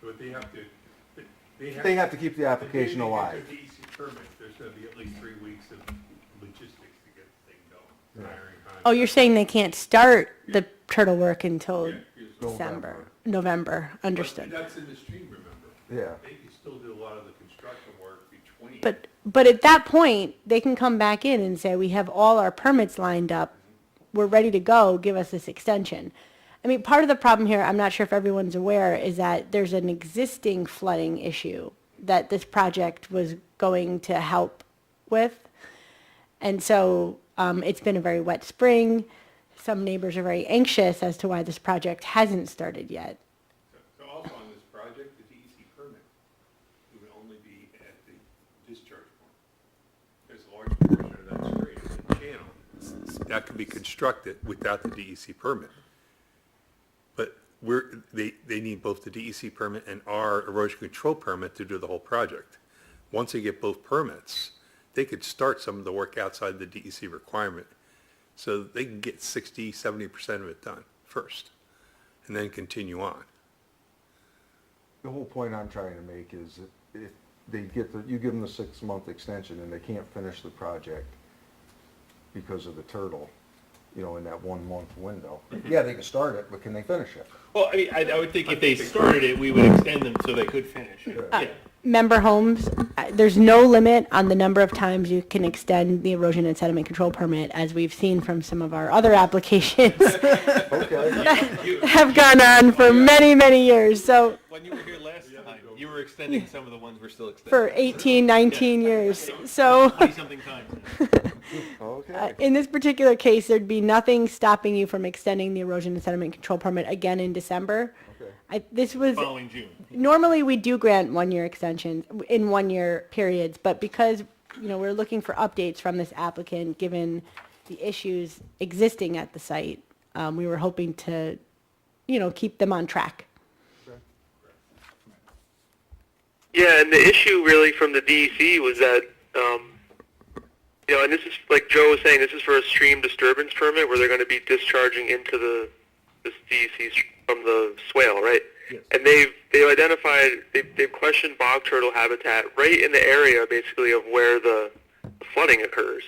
Speaker 6: But they have to.
Speaker 10: they have to keep the application
Speaker 6: If
Speaker 10: alive.
Speaker 6: they get their DEC permit, there's gonna be at least 3 weeks of logistics to get the thing going. Hiring
Speaker 3: Oh, you're saying they can't start the turtle work until
Speaker 6: Yeah,
Speaker 3: December, November,
Speaker 6: But
Speaker 3: understood.
Speaker 6: that's in the stream, remember?
Speaker 10: Yeah.
Speaker 6: They can still do a lot of the construction work between.
Speaker 3: But at that point, they can come back in and say, we have all our permits lined up, we're ready to go, give us this extension. I mean, part of the problem here, I'm not sure if everyone's aware, is that there's an existing flooding issue that this project was going to help with. And so it's been a very wet spring. Some neighbors are very anxious as to why this project hasn't started yet.
Speaker 6: So also on this project, the DEC permit, it would only be at the discharge point. There's a large portion of that stream, the channel, that can be constructed without the DEC permit. But they need both the DEC permit and our erosion control permit to do the whole project. Once they get both permits, they could start some of the work outside the DEC requirement. So they can get 60, 70% of it done first, and then continue on.
Speaker 10: The whole point I'm trying to make is that if they you give them the 6-month extension and they can't finish the project because of the turtle, you know, in that 1 month window. Yeah, they can start it, but can they finish it?
Speaker 1: Well, I mean, I would think if they started it, we would extend them so they could finish. Yeah.
Speaker 3: Member homes, there's no limit on the number of times you can extend the erosion and sediment control permit, as we've seen from some of our other applications
Speaker 10: Okay.
Speaker 3: have gone on for many, many years. So
Speaker 1: When you were here last time, you were extending some of the ones we're still extending.
Speaker 3: for 18, 19 years. So
Speaker 1: 20-something times.
Speaker 10: Okay.
Speaker 3: in this particular case, there'd be nothing stopping you from extending the erosion and sediment control permit again in December.
Speaker 10: Okay.
Speaker 3: This was,
Speaker 1: Following June.
Speaker 3: normally we do grant 1-year extensions in 1-year periods, but because, you know, we're looking for updates from this applicant, given the issues existing at the site, we were hoping to, you know, keep them on track.
Speaker 8: Yeah, and the issue really from the DEC was that, you know, and this is, like Joe was saying, this is for a stream disturbance permit where they're going to be discharging into this DEC from the swale, right?
Speaker 1: Yes.
Speaker 8: And they've identified, they've questioned bog turtle habitat right in the area, basically, of where the flooding occurs,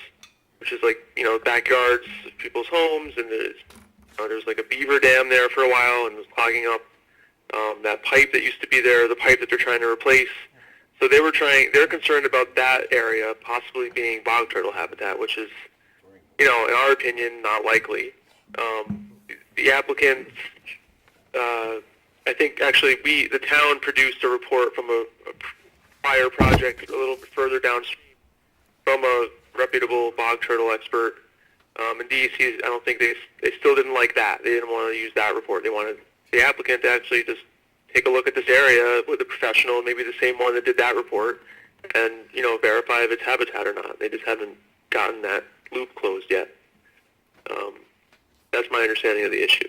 Speaker 8: which is like, you know, backyards of people's homes, and there's like a beaver dam there for a while and was clogging up. that pipe that used to be there, the pipe that they're trying to replace. So they're concerned about that area possibly being bog turtle habitat, which is, in our opinion, not likely. The applicants, I think actually the town produced a report from a prior project a little bit further downstream from a reputable bog turtle expert. And DEC, I don't think they still didn't like that. They didn't want to use that report. They wanted the applicant to actually just take a look at this area with a professional, maybe the same one that did that report, and, verify if it's habitat or not. They just haven't gotten that loop closed yet. That's my understanding of the issue.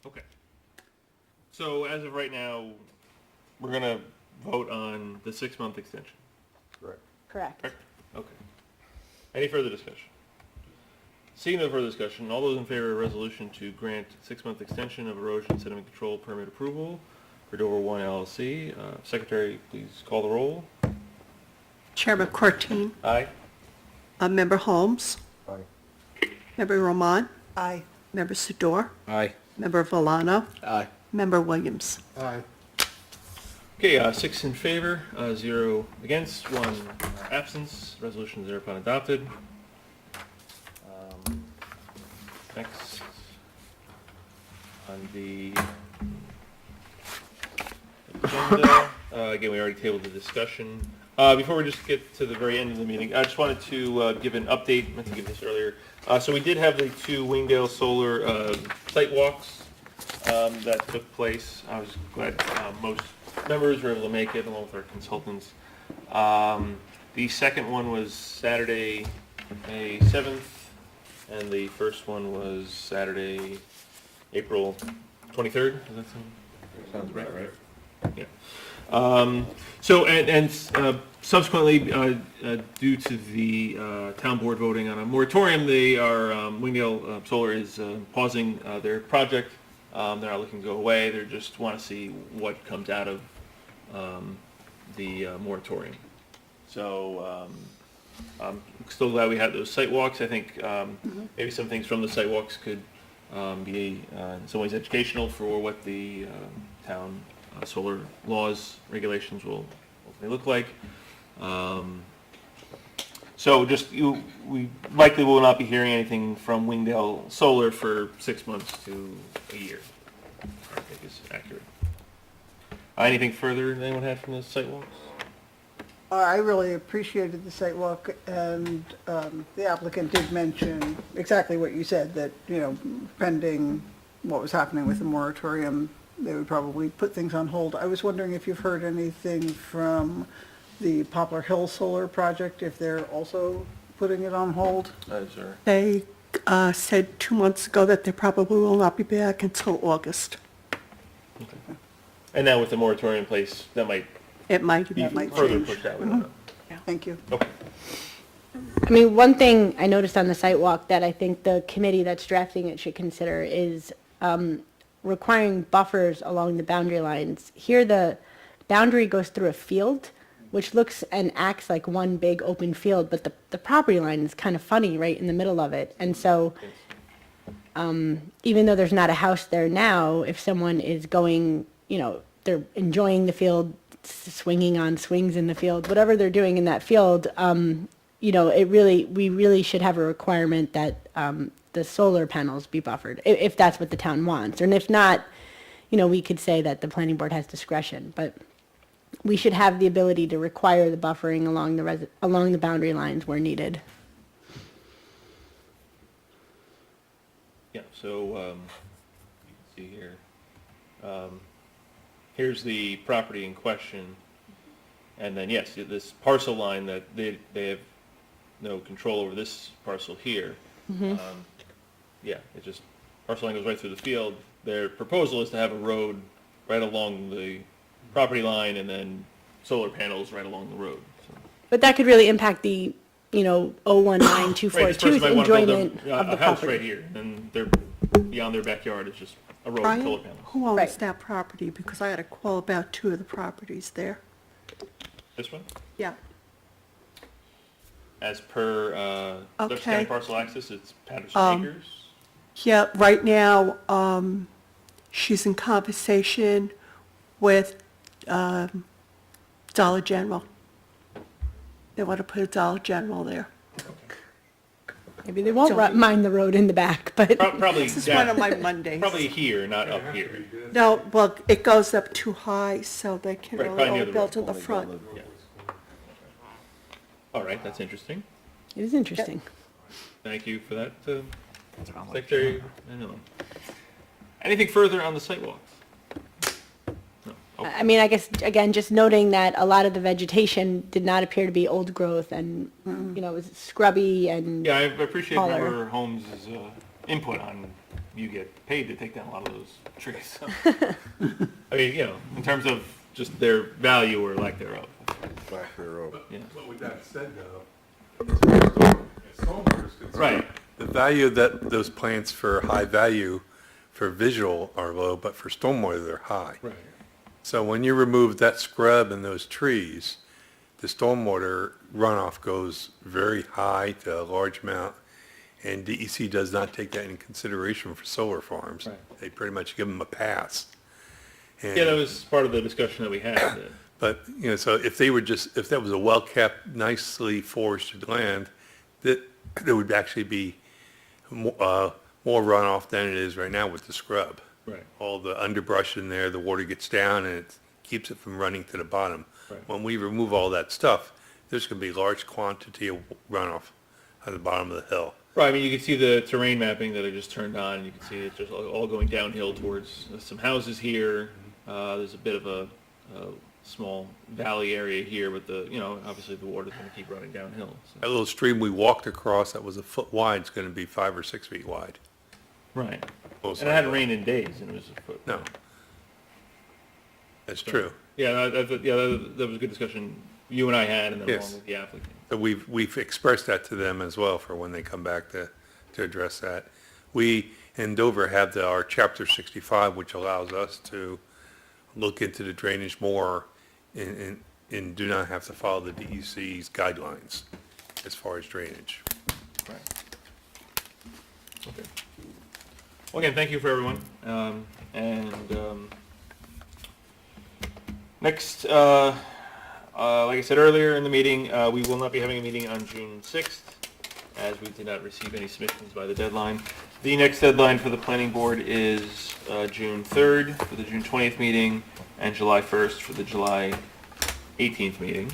Speaker 1: Okay. So as of right now, we're going to vote on the 6-month extension.
Speaker 10: Correct.
Speaker 3: Correct.
Speaker 1: Correct? Okay. Any further discussion? Seeing no further discussion, all those in favor of a resolution to grant 6-month extension of erosion sediment control permit approval for Dover 1 LLC, Secretary, please call the roll.
Speaker 11: Chairman Courtine,
Speaker 1: Aye.
Speaker 11: Member Holmes,
Speaker 10: Aye.
Speaker 11: Member Roman,
Speaker 2: Aye.
Speaker 11: Member Sedor,
Speaker 7: Aye.
Speaker 11: Member Volano,
Speaker 7: Aye.
Speaker 11: Member Williams.
Speaker 5: Aye.
Speaker 1: Okay, 6 in favor, 0 against, 1 absence. Resolution is thereupon adopted. Next, on the agenda, again, we already tabled the discussion. Before we just get to the very end of the meeting, I just wanted to give an update. I meant to give this earlier. So we did have the 2 Wingdale Solar site walks that took place. I was glad most members were able to make it, along with our consultants. The second one was Saturday, May 7th, and the first one was Saturday, April 23rd. Does that sound right? Yeah. So, subsequently, due to the town board voting on a moratorium, they are, Wingdale Solar is pausing their project. They're not looking to go away. They just want to see what comes out of the moratorium. So I'm still glad we had those site walks. I think maybe some things from the site walks could be in some ways educational for what the town solar laws, regulations will ultimately look like. So we likely will not be hearing anything from Wingdale Solar for 6 months to a year, I think is accurate. Anything further anyone had from the site walks?
Speaker 2: I really appreciated the site walk, and the applicant did mention exactly what you said, that, pending what was happening with the moratorium, they would probably put things on hold. I was wondering if you've heard anything from the Poplar Hill Solar Project, if they're also putting it on hold?
Speaker 1: Sure.
Speaker 11: They said 2 months ago that they probably will not be back until August.
Speaker 1: Okay. And now with the moratorium in place, that might
Speaker 11: It might
Speaker 1: be
Speaker 11: be.
Speaker 1: further
Speaker 2: change.
Speaker 1: pushed out. We don't know.
Speaker 2: Thank you.
Speaker 1: Okay.
Speaker 3: I mean, one thing I noticed on the site walk that I think the committee that's drafting it should consider is requiring buffers along the boundary lines. Here, the boundary goes through a field, which looks and acts like one big open field, but the property line is kind of funny right in the middle of it. And so even though there's not a house there now, if someone is going, they're enjoying the field, swinging on swings in the field, whatever they're doing in that field, we really should have a requirement that the solar panels be buffered, if that's what the town wants. And if not, we could say that the planning board has discretion, but we should have the ability to require the buffering along the boundary lines where needed.
Speaker 1: Yeah, so you can see here. Here's the property in question. And then, yes, this parcel line that they have no control over this parcel here. It just, parcel line goes right through the field. Their proposal is to have a road right along the property line and then solar panels right along the road. So.
Speaker 3: But that could really impact the, 019242's
Speaker 1: Right, this person might want to
Speaker 3: enjoyment
Speaker 1: build
Speaker 3: of the
Speaker 1: a house
Speaker 3: property.
Speaker 1: right here, and they're beyond their backyard is just a row of
Speaker 11: Brian,
Speaker 1: solar panels.
Speaker 11: who owns
Speaker 3: Right.
Speaker 11: that property? Because I had a call about 2 of the properties there.
Speaker 1: This one?
Speaker 11: Yeah.
Speaker 1: As per Dutch
Speaker 11: Okay.
Speaker 1: County Parcel Access, it's Patterson
Speaker 11: Um,
Speaker 1: Acres.
Speaker 11: Yeah, right now, she's in conversation with Dollar General. They want to put a Dollar General there.
Speaker 3: Maybe they won't mind the road in the back, but
Speaker 1: Probably
Speaker 11: This is
Speaker 1: down-
Speaker 11: one of my Mondays.
Speaker 1: Probably here, not up here.
Speaker 11: No, well, it goes up too high, so they can
Speaker 1: Right,
Speaker 11: really
Speaker 1: probably near
Speaker 11: only
Speaker 1: the
Speaker 11: build
Speaker 1: road.
Speaker 11: in the front.
Speaker 1: Yeah. All right, that's interesting.
Speaker 3: it is interesting.
Speaker 1: Thank you for that, Secretary. Anything further on the site walks? No. Okay.
Speaker 3: I mean, I guess, again, just noting that a lot of the vegetation did not appear to be old growth and, you know, it was scrubby and
Speaker 1: Yeah, I appreciate
Speaker 3: taller.
Speaker 1: Member Holmes' input on, you get paid to take down a lot of those trees. So. I mean, you know, in terms of just their value or lack thereof.
Speaker 10: Back there,
Speaker 1: Yeah.
Speaker 6: But with that said, though, as stormwater is concerned,
Speaker 1: Right.
Speaker 6: the value of those plants for high value for visual are low, but for stormwater, they're high.
Speaker 1: Right.
Speaker 6: So when you remove that scrub and those trees, the stormwater runoff goes very high to a large amount, and DEC does not take that into consideration for solar farms.
Speaker 1: Right.
Speaker 6: They pretty much give them a pass. And-
Speaker 1: Yeah, that was part of the discussion that we had.
Speaker 6: But, you know, so if they were just, if that was a well-kept, nicely forested land, that there would actually be more runoff than it is right now with the scrub.
Speaker 1: Right.
Speaker 6: All the underbrush in there, the water gets down and it keeps it from running to the bottom.
Speaker 1: Right.
Speaker 6: When we remove all that stuff, there's going to be a large quantity of runoff at the bottom of the hill.
Speaker 1: Right, I mean, you can see the terrain mapping that I just turned on, and you can see it's just all going downhill towards some houses here. There's a bit of a small valley area here, but obviously the water's going to keep running downhill. So.
Speaker 6: That little stream we walked across that was a foot wide is going to be 5 or 6 feet wide.
Speaker 1: Right.
Speaker 6: Most
Speaker 1: And it hadn't
Speaker 6: likely.
Speaker 1: rained in days, and it was a foot.
Speaker 6: No. That's true.
Speaker 1: Yeah, that was a good discussion you and I had, and then
Speaker 6: Yes.
Speaker 1: along with the applicant.
Speaker 6: So we've expressed that to them as well for when they come back to address that. We in Dover have our Chapter 65, which allows us to look into the drainage more and do not have to follow the DEC's guidelines as far as drainage.
Speaker 1: Right. Okay. Well, again, thank you for everyone. Next, like I said earlier in the meeting, we will not be having a meeting on June 6th, as we did not receive any submissions by the deadline. The next deadline for the planning board is June 3rd for the June 20th meeting, and July 1st for the July 18th meeting.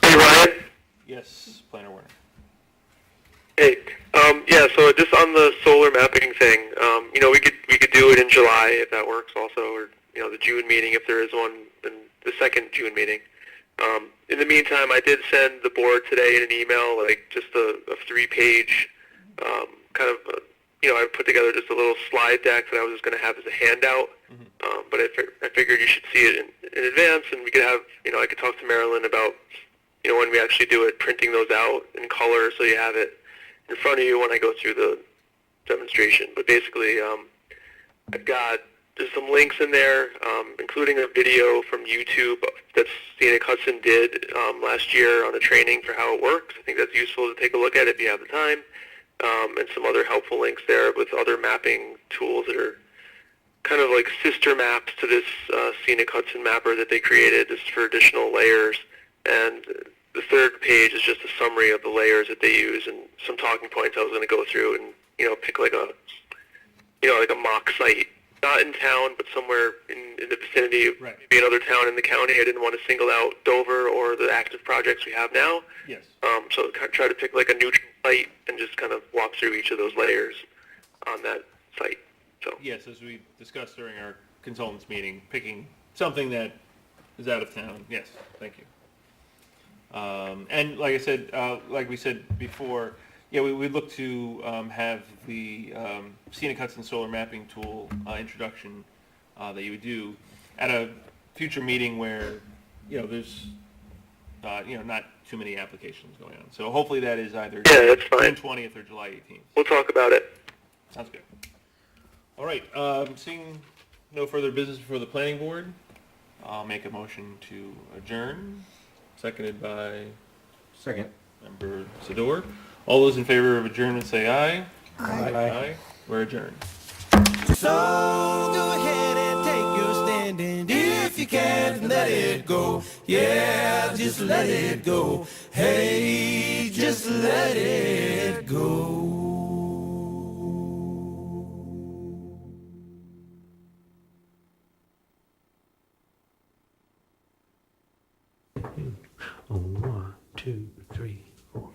Speaker 8: Hey, Ryan?
Speaker 1: Yes, Planner Warner.
Speaker 8: Hey, yeah, so just on the solar mapping thing, we could do it in July if that works also, or, the June meeting if there is one, and the second June meeting. In the meantime, I did send the board today in an email, just a 3-page, I put together just a little slide deck that I was just going to have as a handout, but I figured you should see it in advance, and we could have, I could talk to Marilyn about, when we actually do it, printing those out in color so you have it in front of you when I go through the demonstration. But basically, I've got just some links in there, including a video from YouTube that Scenic Hudson did last year on a training for how it works. I think that's useful to take a look at if you have the time, and some other helpful links there with other mapping tools that are kind of like sister maps to this Scenic Hudson mapper that they created just for additional layers. And the third page is just a summary of the layers that they use and some talking points I was going to go through and, pick like a mock site. Not in town, but somewhere in the vicinity of
Speaker 1: Right.
Speaker 8: maybe another town in the county. I didn't want to single out Dover or the active projects we have now.
Speaker 1: Yes.
Speaker 8: So try to pick like a neutral site and just kind of walk through each of those layers on that site. So
Speaker 1: Yes, as we discussed during our consultants meeting, picking something that is out of town. Yes, thank you. And like I said, like we said before, yeah, we look to have the Scenic Hudson Solar Mapping Tool introduction that you would do at a future meeting where, there's, not too many applications going on. So hopefully that is either
Speaker 8: Yeah, that's fine.
Speaker 1: June 20th or July 18th.
Speaker 8: we'll talk about it.
Speaker 1: Sounds good. All right, seeing no further business before the planning board, I'll make a motion to adjourn, seconded by
Speaker 10: Second.
Speaker 1: Member Sador. All those in favor of adjournment say aye.
Speaker 2: Aye.
Speaker 1: Aye. We're adjourned.
Speaker 12: So go ahead and take your stand, and if you can't let it go, yeah, just let it go. Hey, just let it go. Oh, 1, 2, 3, 4.